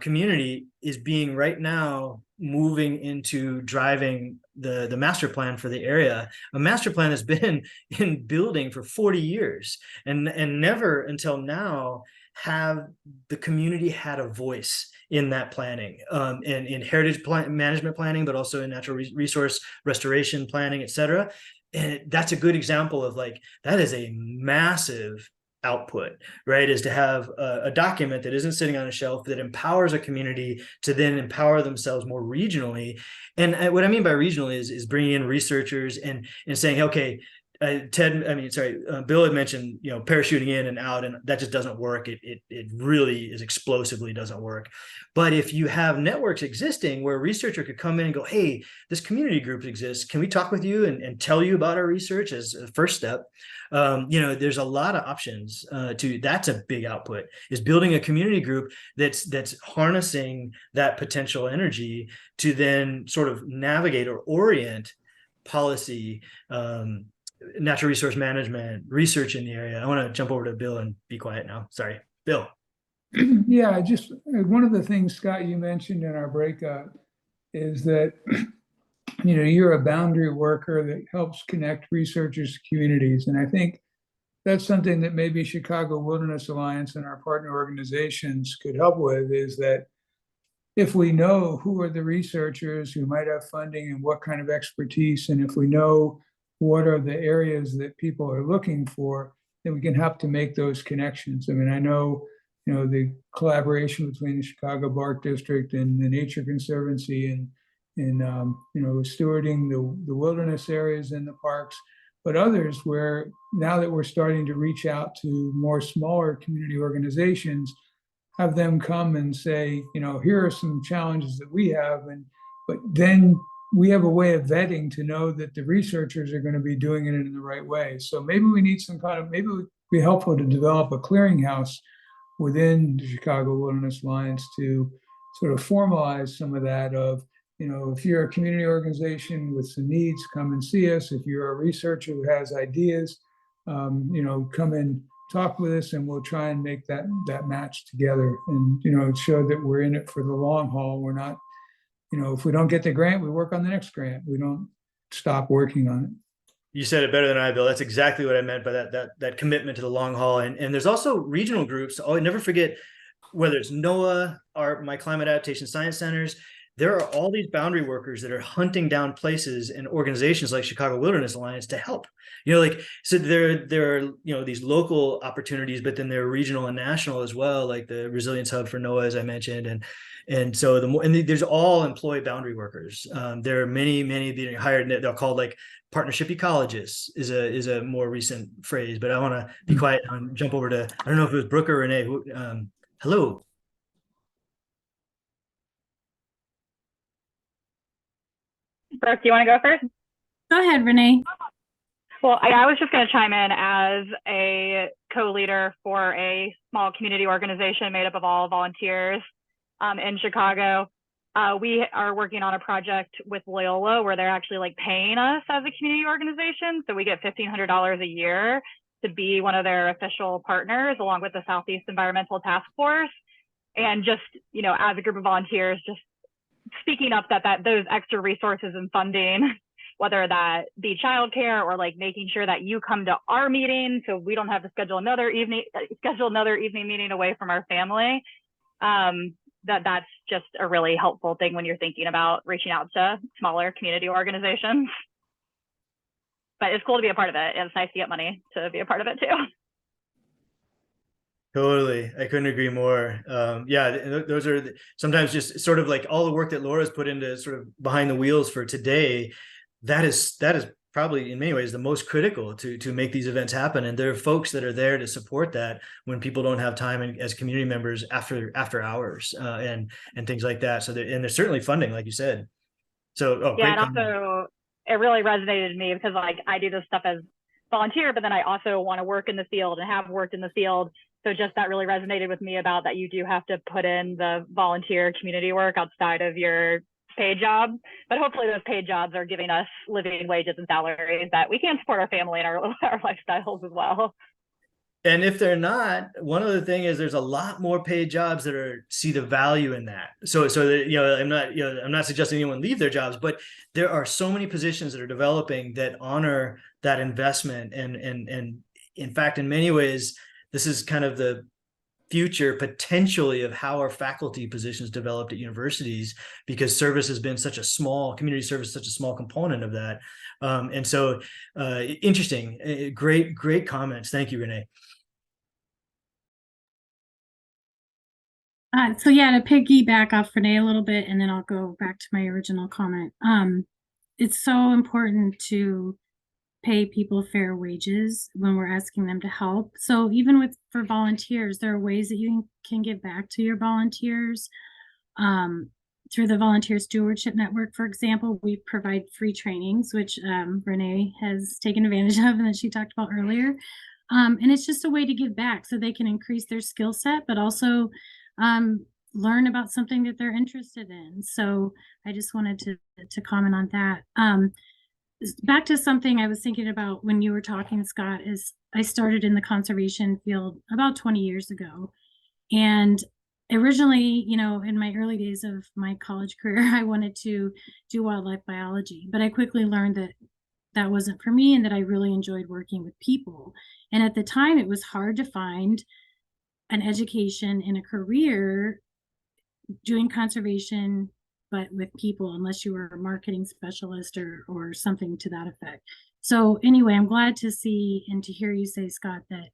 community is being right now moving into driving the master plan for the area. A master plan has been in building for 40 years, and never until now have the community had a voice in that planning, and in heritage management planning, but also in natural resource restoration planning, etc. And that's a good example of, like, that is a massive output, right? Is to have a document that isn't sitting on a shelf, that empowers a community to then empower themselves more regionally. And what I mean by regionally is bringing in researchers and saying, okay, Bill had mentioned, parachuting in and out, and that just doesn't work. It really is explosively doesn't work. But if you have networks existing where a researcher could come in and go, hey, this community group exists, can we talk with you and tell you about our research as a first step? There's a lot of options that's a big output, is building a community group that's harnessing that potential energy to then sort of navigate or orient policy, natural resource management, research in the area. I want to jump over to Bill and be quiet now. Sorry, Bill. Yeah, just one of the things, Scott, you mentioned in our breakout is that, you're a boundary worker that helps connect researchers to communities. And I think that's something that maybe Chicago Wilderness Alliance and our partner organizations could help with, is that if we know who are the researchers who might have funding and what kind of expertise, and if we know what are the areas that people are looking for, then we can help to make those connections. I mean, I know, the collaboration between the Chicago Park District and the Nature Conservancy and stewarding the wilderness areas in the parks, but others where now that we're starting to reach out to more smaller community organizations, have them come and say, here are some challenges that we have, but then we have a way of vetting to know that the researchers are going to be doing it in the right way. So maybe we need maybe it would be helpful to develop a clearinghouse within the Chicago Wilderness Alliance to sort of formalize some of that of, if you're a community organization with some needs, come and see us. If you're a researcher who has ideas, come and talk with us, and we'll try and make that match together, and show that we're in it for the long haul. We're not, if we don't get the grant, we work on the next grant. We don't stop working on it. You said it better than I, Bill. That's exactly what I meant by that commitment to the long haul. And there's also regional groups. Oh, never forget, whether it's NOAA or my climate adaptation science centers, there are all these boundary workers that are hunting down places and organizations like Chicago Wilderness Alliance to help. So there are these local opportunities, but then there are regional and national as well, like the Resilience Hub for NOAA, as I mentioned, And so the more, and there's all employee boundary workers. There are many that are hired. They're called like partnership ecologists is a more recent phrase. But I want to be quiet and jump over to, I don't know if it was Brooke or Renee. Hello. Brooke, do you want to go first? Go ahead, Renee. Well, I was just going to chime in as a co-leader for a small community organization made up of all volunteers in Chicago. We are working on a project with Loyola where they're actually like paying us as a community organization. So we get $1,500 a year to be one of their official partners along with the Southeast Environmental Task Force. And just, you know, as a group of volunteers, just speaking up that those extra resources and funding, whether that be childcare or like making sure that you come to our meeting so we don't have to schedule another evening meeting away from our family. That's just a really helpful thing when you're thinking about reaching out to smaller community organizations. But it's cool to be a part of it. And it's nice to get money to be a part of it too. Totally. I couldn't agree more. Yeah, those are sometimes just sort of like all the work that Laura's put into sort of behind the wheels for today. That is probably in many ways the most critical to make these events happen. And there are folks that are there to support that when people don't have time and as community members after hours and things like that. So there's certainly funding, like you said. So yeah, and also it really resonated with me because like I do this stuff as volunteer, but then I also want to work in the field and have worked in the field. So just that really resonated with me about that you do have to put in the volunteer community work outside of your paid job, but hopefully those paid jobs are giving us living wages and salaries that we can support our family and our lifestyles as well. And if they're not, one other thing is there's a lot more paid jobs that see the value in that. So that, you know, I'm not suggesting anyone leave their jobs, but there are so many positions that are developing that honor that investment. And in fact, in many ways, this is kind of the future potentially of how our faculty positions developed at universities, because service has been such a small community service, such a small component of that. And so interesting, great comments. Thank you, Renee. So yeah, to piggyback off Renee a little bit, and then I'll go back to my original comment. It's so important to pay people fair wages when we're asking them to help. So even for volunteers, there are ways that you can give back to your volunteers. Through the Volunteer Stewardship Network, for example, we provide free trainings, which Renee has taken advantage of and that she talked about earlier. And it's just a way to give back so they can increase their skill set, but also learn about something that they're interested in. So I just wanted to comment on that. Back to something I was thinking about when you were talking, Scott, is I started in the conservation field about 20 years ago. And originally, you know, in my early days of my college career, I wanted to do wildlife biology, but I quickly learned that that wasn't for me and that I really enjoyed working with people. And at the time, it was hard to find an education and a career doing conservation but with people, unless you were a marketing specialist or something to that effect. So anyway, I'm glad to see and to hear you say, Scott, that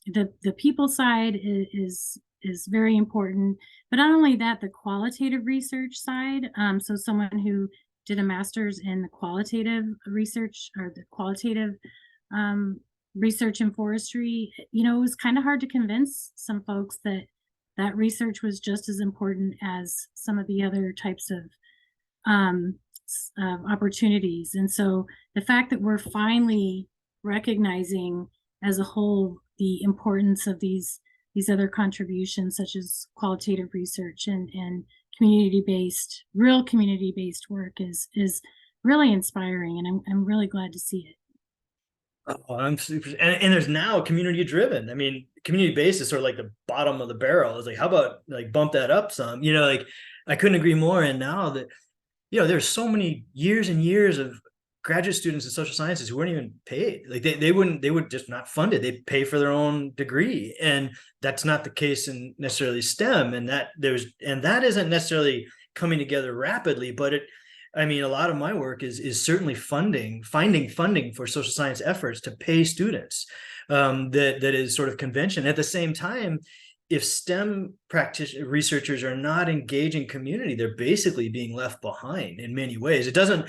the people side is very important, but not only that, the qualitative research side. So someone who did a master's in the qualitative research or the qualitative research in forestry, you know, it was kind of hard to convince some folks that research was just as important as some of the other types of opportunities. And so the fact that we're finally recognizing as a whole the importance of these other contributions, such as qualitative research and community-based, real community-based work is really inspiring, and I'm really glad to see it. Oh, I'm super, and there's now community driven. I mean, community based is sort of like the bottom of the barrel. It's like, how about like bump that up some? You know, like I couldn't agree more. And now that, you know, there's so many years and years of graduate students in social sciences who weren't even paid. Like they would just not fund it. They pay for their own degree, and that's not the case in necessarily STEM. And that isn't necessarily coming together rapidly, but I mean, a lot of my work is certainly finding funding for social science efforts to pay students. That is sort of convention. At the same time, if STEM researchers are not engaging community, they're basically being left behind in many ways. It doesn't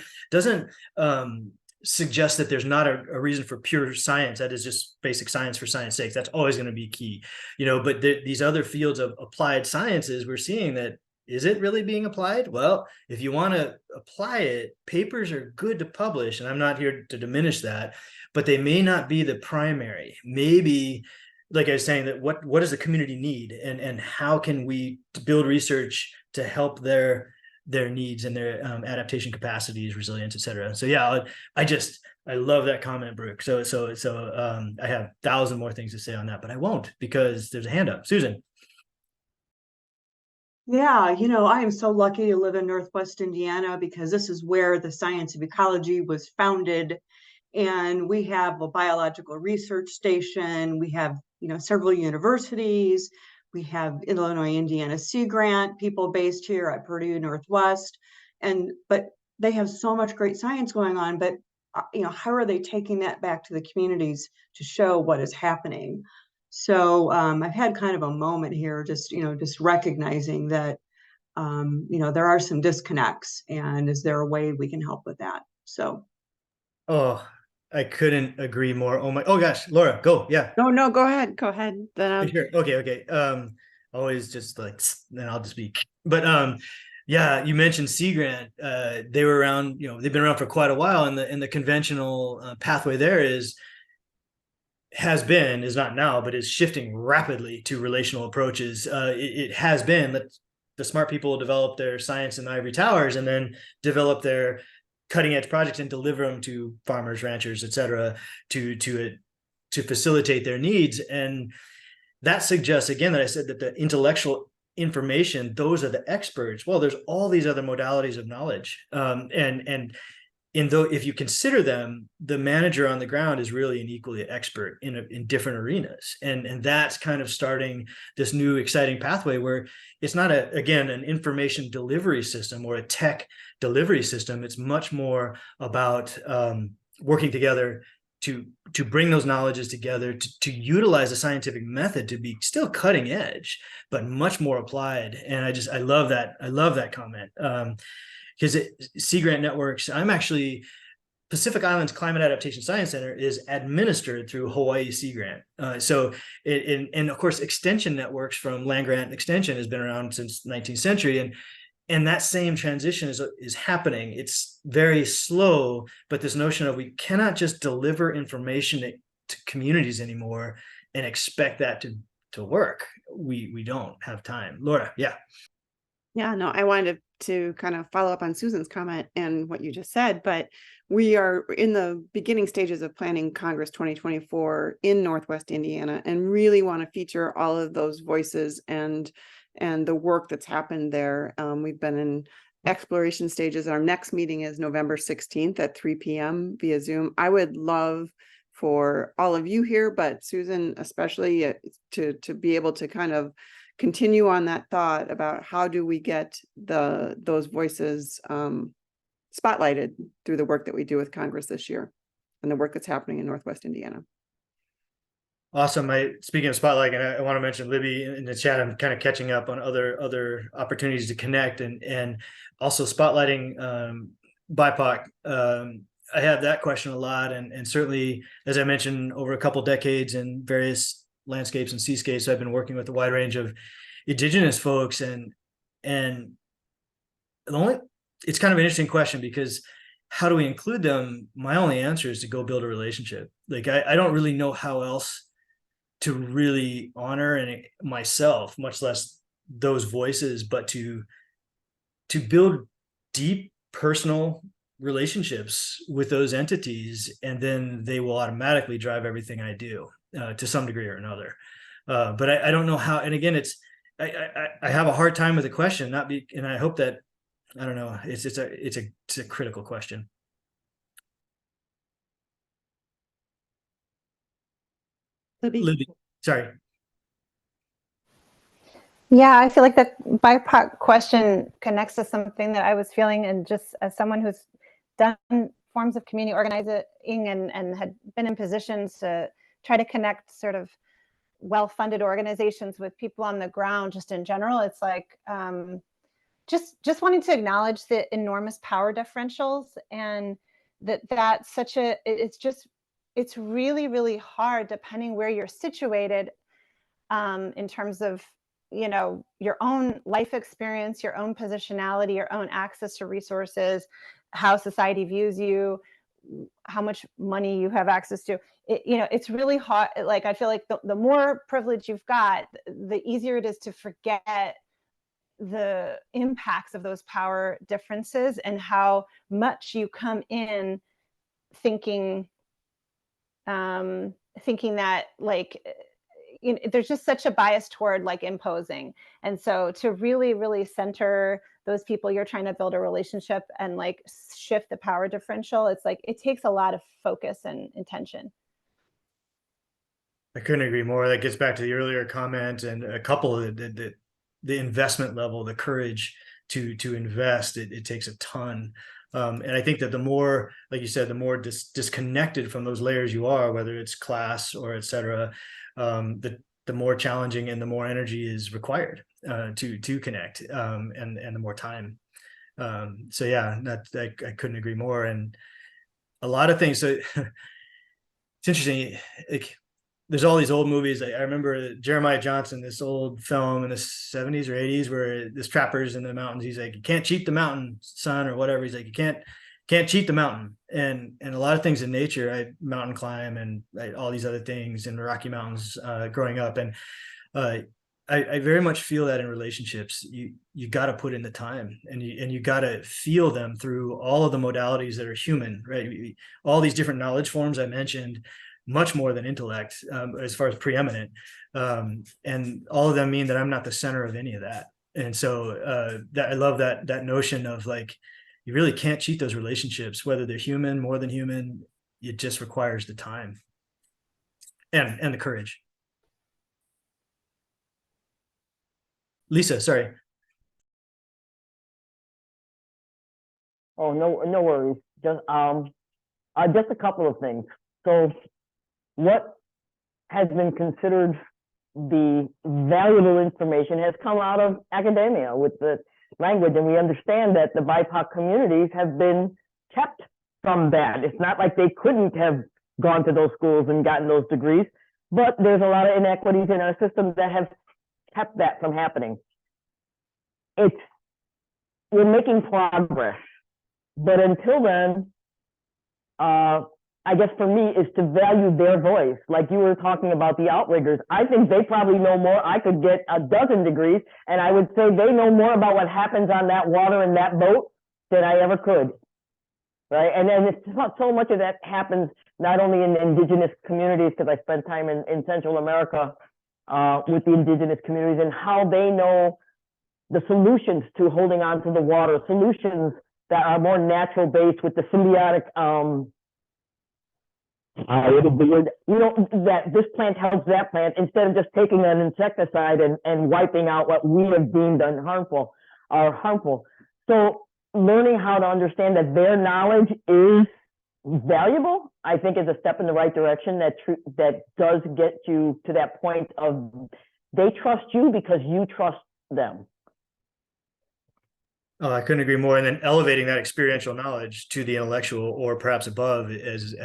suggest that there's not a reason for pure science, that is just basic science for science sake. That's always going to be key, but these other fields of applied sciences, we're seeing that, is it really being applied? Well, if you want to apply it, papers are good to publish, and I'm not here to diminish that, but they may not be the primary. Maybe, like I was saying, that what does the community need, and how can we build research to help their needs and their adaptation capacities, resilience, et cetera. So yeah, I love that comment, Brooke. So I have 1,000 more things to say on that, but I won't, because there's a hand up. Susan. Yeah, I am so lucky to live in Northwest Indiana, because this is where the science of ecology was founded. And we have a biological research station. We have, several universities. We have Illinois Indiana Sea Grant people based here at Purdue Northwest. But they have so much great science going on, but how are they taking that back to the communities to show what is happening? So I've had kind of a moment here, just recognizing that there are some disconnects, and is there a way we can help with that? So I couldn't agree more. Oh gosh, Laura, go. Yeah. No, go ahead. Then Sure. Okay. Always just like, then I'll just speak. But yeah, you mentioned Sea Grant. They were around, they've been around for quite a while, and the conventional pathway there is not now, but is shifting rapidly to relational approaches. It has been that the smart people develop their science in ivory towers, and then develop their cutting edge projects and deliver them to farmers, ranchers, et cetera, to facilitate their needs. And that suggests, again, that I said that the intellectual information, those are the experts. Well, there's all these other modalities of knowledge. If you consider them, the manager on the ground is really an equally expert in different arenas. And that's kind of starting this new exciting pathway, where it's not an information delivery system or a tech delivery system. It's much more about working together to bring those knowledges together, to utilize the scientific method to be still cutting edge, but much more applied. And I love that. I love that comment. Because Sea Grant networks, I'm actually, Pacific Islands Climate Adaptation Science Center is administered through Hawaii Sea Grant. And of course, extension networks from Land Grant Extension has been around since 19th century. And that same transition is happening. It's very slow, but this notion of we cannot just deliver information to communities anymore and expect that to work. We don't have time. Laura, yeah. Yeah, no, I wanted to kind of follow up on Susan's comment and what you just said, but we are in the beginning stages of planning Congress 2024 in Northwest Indiana, and really want to feature all of those voices and the work that's happened there. We've been in exploration stages. Our next meeting is November 16th at 3 p.m. via Zoom. I would love for all of you here, but Susan especially, to be able to kind of continue on that thought about how do we get those voices spotlighted through the work that we do with Congress this year and the work that's happening in Northwest Indiana. Awesome. Speaking of spotlight, and I want to mention Libby in the chat. I'm kind of catching up on other opportunities to connect, and also spotlighting BIPOC. I have that question a lot, and certainly, as I mentioned, over a couple decades in various landscapes and seascapes, I've been working with a wide range of Indigenous folks, and it's kind of an interesting question, because how do we include them? My only answer is to go build a relationship. Like I don't really know how else to really honor myself, much less those voices, but to build deep personal relationships with those entities, and then they will automatically drive everything I do to some degree or another. But I don't know how. And again, I have a hard time with the question, and I hope that, I don't know, it's a critical question. Libby, sorry. Yeah, I feel like the BIPOC question connects to something that I was feeling, and just as someone who's done forms of community organizing and had been in positions to try to connect sort of well-funded organizations with people on the ground, just in general, it's like just wanting to acknowledge the enormous power differentials, and that's such a, it's really, really hard depending where you're situated in terms of, you know, your own life experience, your own positionality, your own access to resources, how society views you, how much money you have access to. You know, it's really hard. Like, I feel like the more privilege you've got, the easier it is to forget the impacts of those power differences and how much you come in thinking that, like, you know, there's just such a bias toward like imposing. And so to really, really center those people you're trying to build a relationship and like shift the power differential, it's like, it takes a lot of focus and intention. I couldn't agree more. That gets back to the earlier comment, and a couple of the investment level, the courage to invest. It takes a ton. And I think that the more, like you said, the more disconnected from those layers you are, whether it's class or et cetera, the more challenging and the more energy is required to connect, and the more time. So yeah, I couldn't agree more. And a lot of things. So it's interesting. Like, there's all these old movies. I remember Jeremiah Johnson, this old film in the 70s or 80s, where this trapper's in the mountains. He's like, you can't cheat the mountain, son, or whatever. He's like, you can't cheat the mountain. And a lot of things in nature, I mountain climb and all these other things in the Rocky Mountains growing up. And I very much feel that in relationships, you got to put in the time, and you got to feel them through all of the modalities that are human, right? All these different knowledge forms I mentioned, much more than intellect, as far as preeminent, and all of them mean that I'm not the center of any of that. And so that I love that notion of like, you really can't cheat those relationships, whether they're human, more than human. It just requires the time and the courage. Lisa, sorry. Oh, no worries. Just a couple of things. So, what has been considered the valuable information has come out of academia with the language, and we understand that the BIPOC communities have been kept from that. It's not like they couldn't have gone to those schools and gotten those degrees, but there's a lot of inequities in our system that have kept that from happening. We're making progress, but until then, I guess for me is to value their voice. Like you were talking about the outriggers. I think they probably know more. I could get a dozen degrees, and I would say they know more about what happens on that water in that boat than I ever could. Right? And then it's so much of that happens not only in the indigenous communities, because I spent time in Central America with the indigenous communities, and how they know the solutions to holding on to the water, solutions that are more natural based with the symbiotic that this plant helps that plant, instead of just taking an insecticide and wiping out what we have deemed unharmful or harmful. So learning how to understand that their knowledge is valuable, I think, is a step in the right direction that does get you to that point of they trust you because you trust them. Oh, I couldn't agree more. And then elevating that experiential knowledge to the intellectual, or perhaps above, as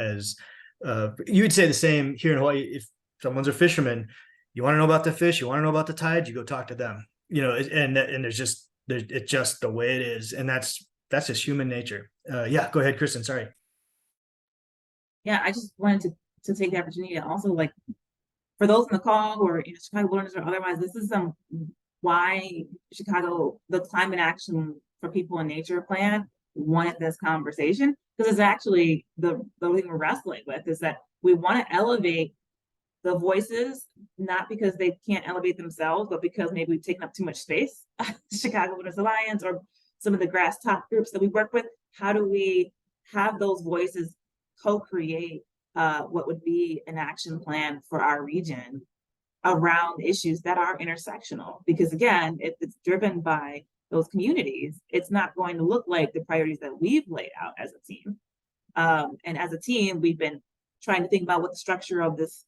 you would say the same here in Hawaii. If someone's a fisherman, you want to know about the fish, you want to know about the tides, you go talk to them. You know, and it's just the way it is, and that's just human nature. Yeah, go ahead, Kristen. Sorry. Yeah, I just wanted to take the opportunity to also, like, for those in the call who are Chicago learners or otherwise, this is why Chicago, the Climate Action for People and Nature Plan, wanted this conversation, because it's actually the thing we're wrestling with, is that we want to elevate the voices, not because they can't elevate themselves, but because maybe we've taken up too much space. Chicago Women's Alliance or some of the grass top groups that we work with, how do we have those voices co-create what would be an action plan for our region around issues that are intersectional? Because again, it's driven by those communities. It's not going to look like the priorities that we've laid out as a team. And as a team, we've been trying to think about what the structure of this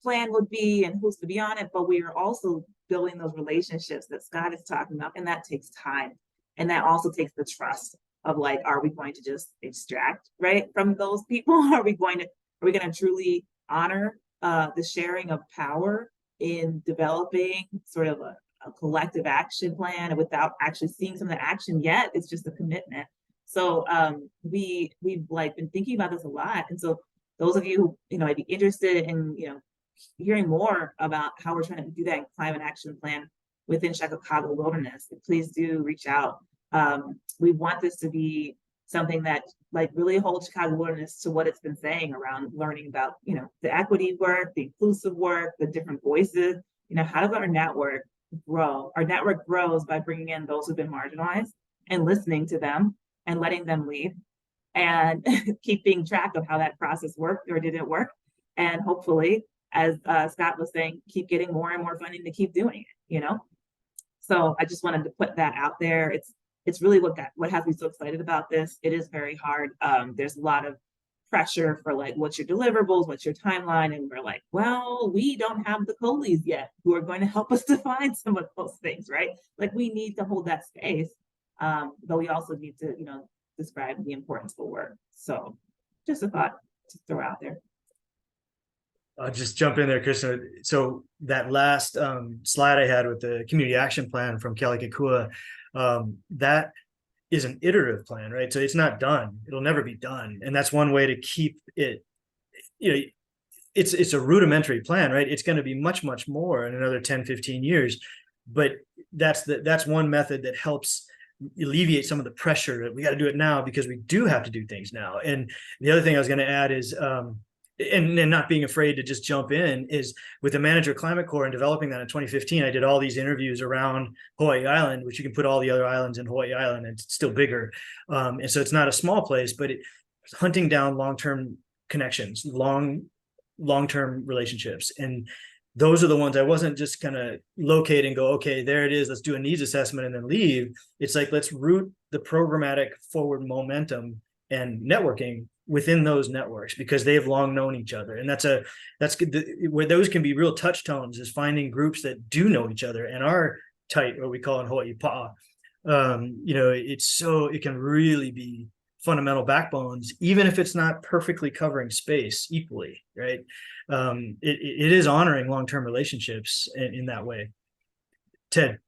plan would be and who's to be on it, but we are also building those relationships that Scott is talking about, and that takes time. And that also takes the trust of like, are we going to just extract right from those people? Are we going to truly honor the sharing of power in developing sort of a collective action plan without actually seeing some of the action yet? It's just a commitment. So we've like been thinking about this a lot. And so those of you who, I'd be interested in, hearing more about how we're trying to do that climate action plan within Chicago Wilderness, please do reach out. We want this to be something that like really holds Chicago Wilderness to what it's been saying around learning about, the equity work, the inclusive work, the different voices, how does our network grow? Our network grows by bringing in those who've been marginalized and listening to them and letting them lead and keeping track of how that process worked or didn't work. And hopefully, as Scott was saying, keep getting more and more funding to keep doing it, So I just wanted to put that out there. It's really what has me so excited about this. It is very hard. There's a lot of pressure for like, what's your deliverables, what's your timeline? And we're like, well, we don't have the coalies yet who are going to help us define some of those things, right? Like we need to hold that space, but we also need to, describe the importance of the work. So just a thought to throw out there. I'll just jump in there, Kristen. So that last slide I had with the community action plan from Kelly Kikua, that is an iterative plan, right? So it's not done. It'll never be done. And that's one way to keep it, it's a rudimentary plan, right? It's going to be much, much more in another 10, 15 years. But that's one method that helps alleviate some of the pressure that we got to do it now because we do have to do things now. And the other thing I was going to add is, and not being afraid to just jump in is with the Manager Climate Corps and developing that in 2015, I did all these interviews around Hawaii Island, which you can put all the other islands in Hawaii Island and it's still bigger. And so it's not a small place, but hunting down long-term connections, long-term relationships. And those are the ones I wasn't just kind of locate and go, okay, there it is. Let's do a needs assessment and then leave. It's like, let's root the programmatic forward momentum and networking within those networks because they've long known each other. And that's good. Where those can be real touch tones is finding groups that do know each other and are tight, what we call in Hawaii pa'a. It can really be fundamental backbones, even if it's not perfectly covering space equally, right? It is honoring long-term relationships in that way. Ted.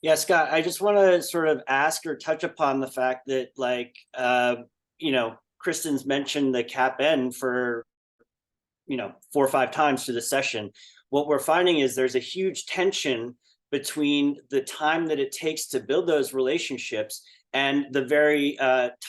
Yeah, Scott, I just want to sort of ask or touch upon the fact that Kristen's mentioned the CAPN for, 4 or 5 times through the session. What we're finding is there's a huge tension between the time that it takes to build those relationships and the very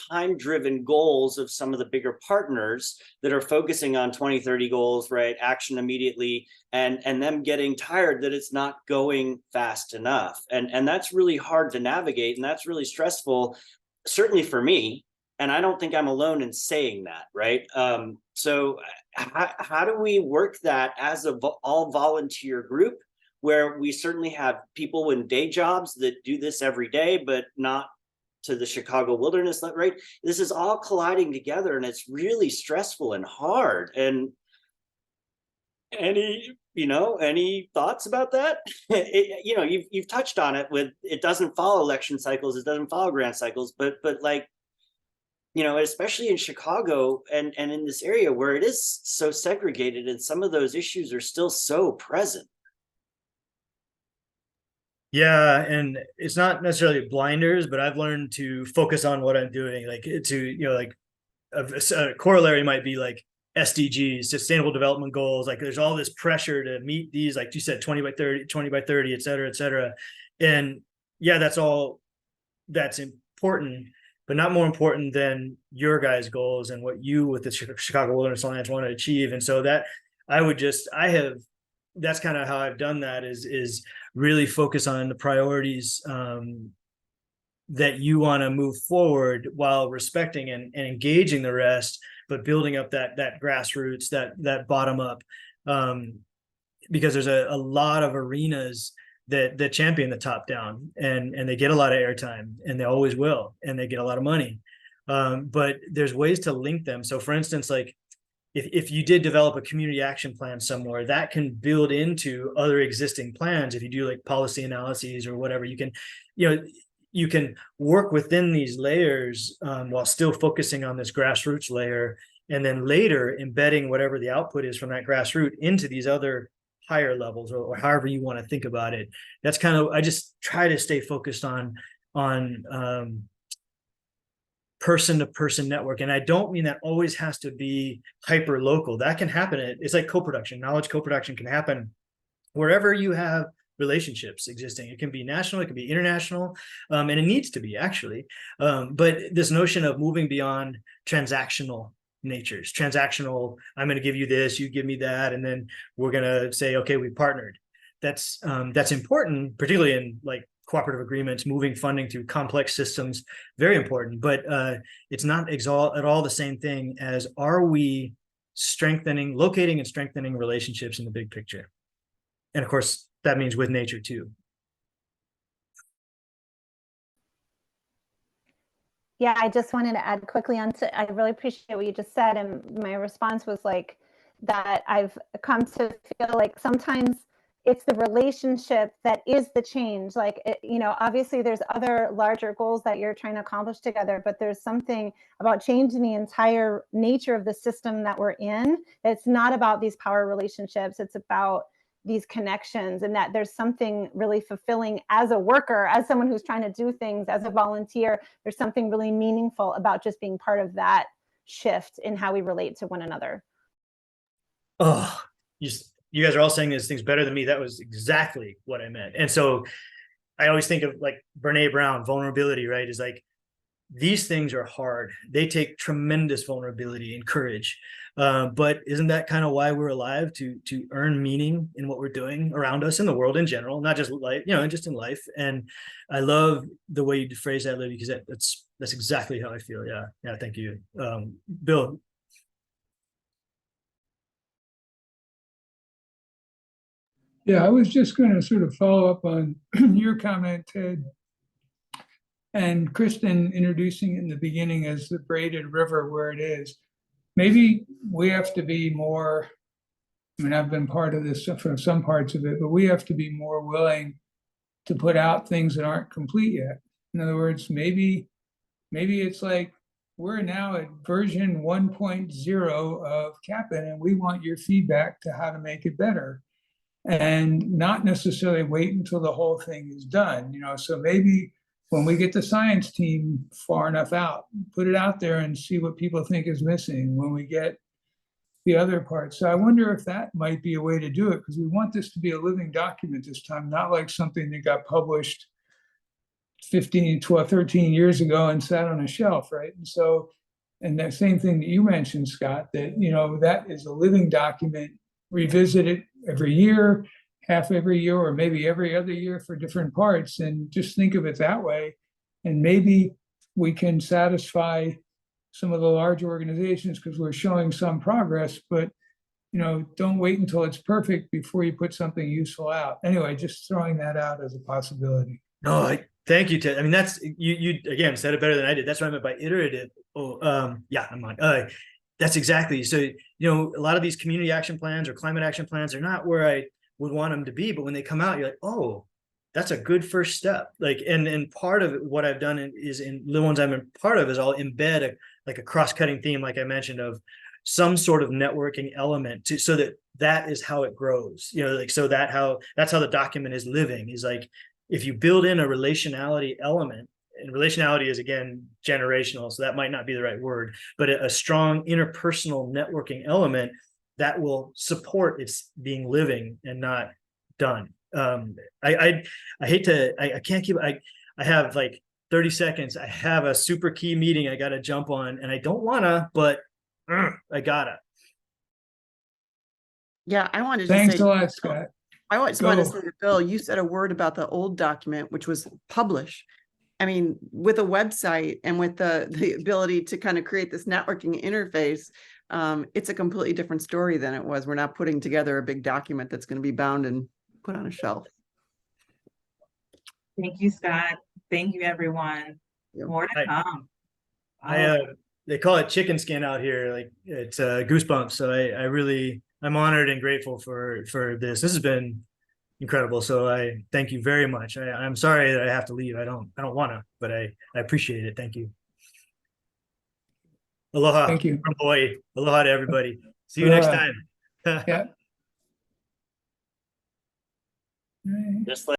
time-driven goals of some of the bigger partners that are focusing on 2030 goals, right? Action immediately, and them getting tired that it's not going fast enough. And that's really hard to navigate, and that's really stressful, certainly for me. And I don't think I'm alone in saying that, right? So how do we work that as a all volunteer group where we certainly have people in day jobs that do this every day, but not to the Chicago Wilderness, right? This is all colliding together and it's really stressful and hard. And any thoughts about that? You've touched on it with, it doesn't follow election cycles, it doesn't follow grant cycles, but like, especially in Chicago and in this area where it is so segregated and some of those issues are still so present. Yeah, and it's not necessarily blinders, but I've learned to focus on what I'm doing. Like a corollary might be like SDGs, Sustainable Development Goals. Like there's all this pressure to meet these, like you said, 20 by 30, et cetera, et cetera. And yeah, that's important, but not more important than your guys' goals and what you with the Chicago Wilderness Alliance want to achieve. And so that's kind of how I've done that is really focus on the priorities that you want to move forward while respecting and engaging the rest, but building up that grassroots, that bottom up, because there's a lot of arenas that champion the top down and they get a lot of airtime and they always will, and they get a lot of money. But there's ways to link them. So for instance, like if you did develop a community action plan somewhere, that can build into other existing plans. If you do like policy analyses or whatever, you can, you can work within these layers while still focusing on this grassroots layer, and then later embedding whatever the output is from that grassroots into these other higher levels, or however you want to think about it. That's kind of, I just try to stay focused on person-to-person network. And I don't mean that always has to be hyper local. That can happen. It's like co-production. Knowledge co-production can happen wherever you have relationships existing. It can be national, it can be international, and it needs to be actually. But this notion of moving beyond transactional natures, transactional, I'm going to give you this, you give me that, and then we're going to say, okay, we partnered. That's important, particularly in like cooperative agreements, moving funding through complex systems, very important. But it's not at all the same thing as, are we locating and strengthening relationships in the big picture? And of course, that means with nature too. Yeah, I just wanted to add quickly on to, I really appreciate what you just said. And my response was like that I've come to feel like sometimes it's the relationship that is the change. Like, obviously there's other larger goals that you're trying to accomplish together, but there's something about changing the entire nature of the system that we're in. It's not about these power relationships. It's about these connections, and that there's something really fulfilling as a worker, as someone who's trying to do things, as a volunteer. There's something really meaningful about just being part of that shift in how we relate to one another. Oh, you guys are all saying these things better than me. That was exactly what I meant. And so I always think of like Brene Brown, vulnerability, right? Is like, these things are hard. They take tremendous vulnerability and courage. But isn't that kind of why we're alive, to earn meaning in what we're doing around us in the world in general, not just life, just in life. And I love the way you phrase that, Libby, because that's exactly how I feel. Yeah. Thank you. Bill. Yeah, I was just going to sort of follow up on your comment, Ted, and Kristen introducing in the beginning as the braided river where it is. Maybe we have to be more, I mean, I've been part of this from some parts of it, but we have to be more willing to put out things that aren't complete yet. In other words, maybe it's like, we're now at version 1.0 of CAPIN, and we want your feedback to how to make it better. And not necessarily wait until the whole thing is done. So maybe when we get the science team far enough out, put it out there and see what people think is missing when we get the other part. So I wonder if that might be a way to do it, because we want this to be a living document this time, not like something that got published 15, 12, 13 years ago and sat on a shelf, right? And so, and the same thing that you mentioned, Scott, that, that is a living document, revisit it every year, half every year, or maybe every other year for different parts, and just think of it that way. And maybe we can satisfy some of the large organizations because we're showing some progress, but don't wait until it's perfect before you put something useful out. Anyway, just throwing that out as a possibility. No, thank you, Ted. I mean, that's you again said it better than I did. That's what I meant by iterative. Yeah, I'm on. That's exactly. So, a lot of these community action plans or climate action plans are not where I would want them to be, but when they come out, you're like, oh, that's a good first step. Like, and part of what I've done is in the ones I'm a part of is I'll embed a cross-cutting theme, like I mentioned, of some sort of networking element so that is how it grows. So that's how the document is living, is like, if you build in a relationality element, and relationality is, again, generational, so that might not be the right word, but a strong interpersonal networking element that will support its being living and not done. I hate to, I can't keep, I have like 30 seconds. I have a super key meeting I got to jump on, and I don't wanna, but I gotta. Yeah, I wanted to Thanks say, a lot, Scott. I just want to Go. say to Bill, you said a word about the old document, which was publish. I mean, with a website and with the ability to kind of create this networking interface, it's a completely different story than it was. We're not putting together a big document that's going to be bound and put on a shelf. Thank you, Scott. Thank you, everyone. Yep. More to come. I they call it chicken skin out here. Like it's goosebumps. So I'm honored and grateful for this. This has been incredible. So I thank you very much. I'm sorry that I have to leave. I don't want to, but I appreciate it. Thank you. Aloha. Thank you. From Hawaii. Aloha to everybody. See you next time. Yeah. Just like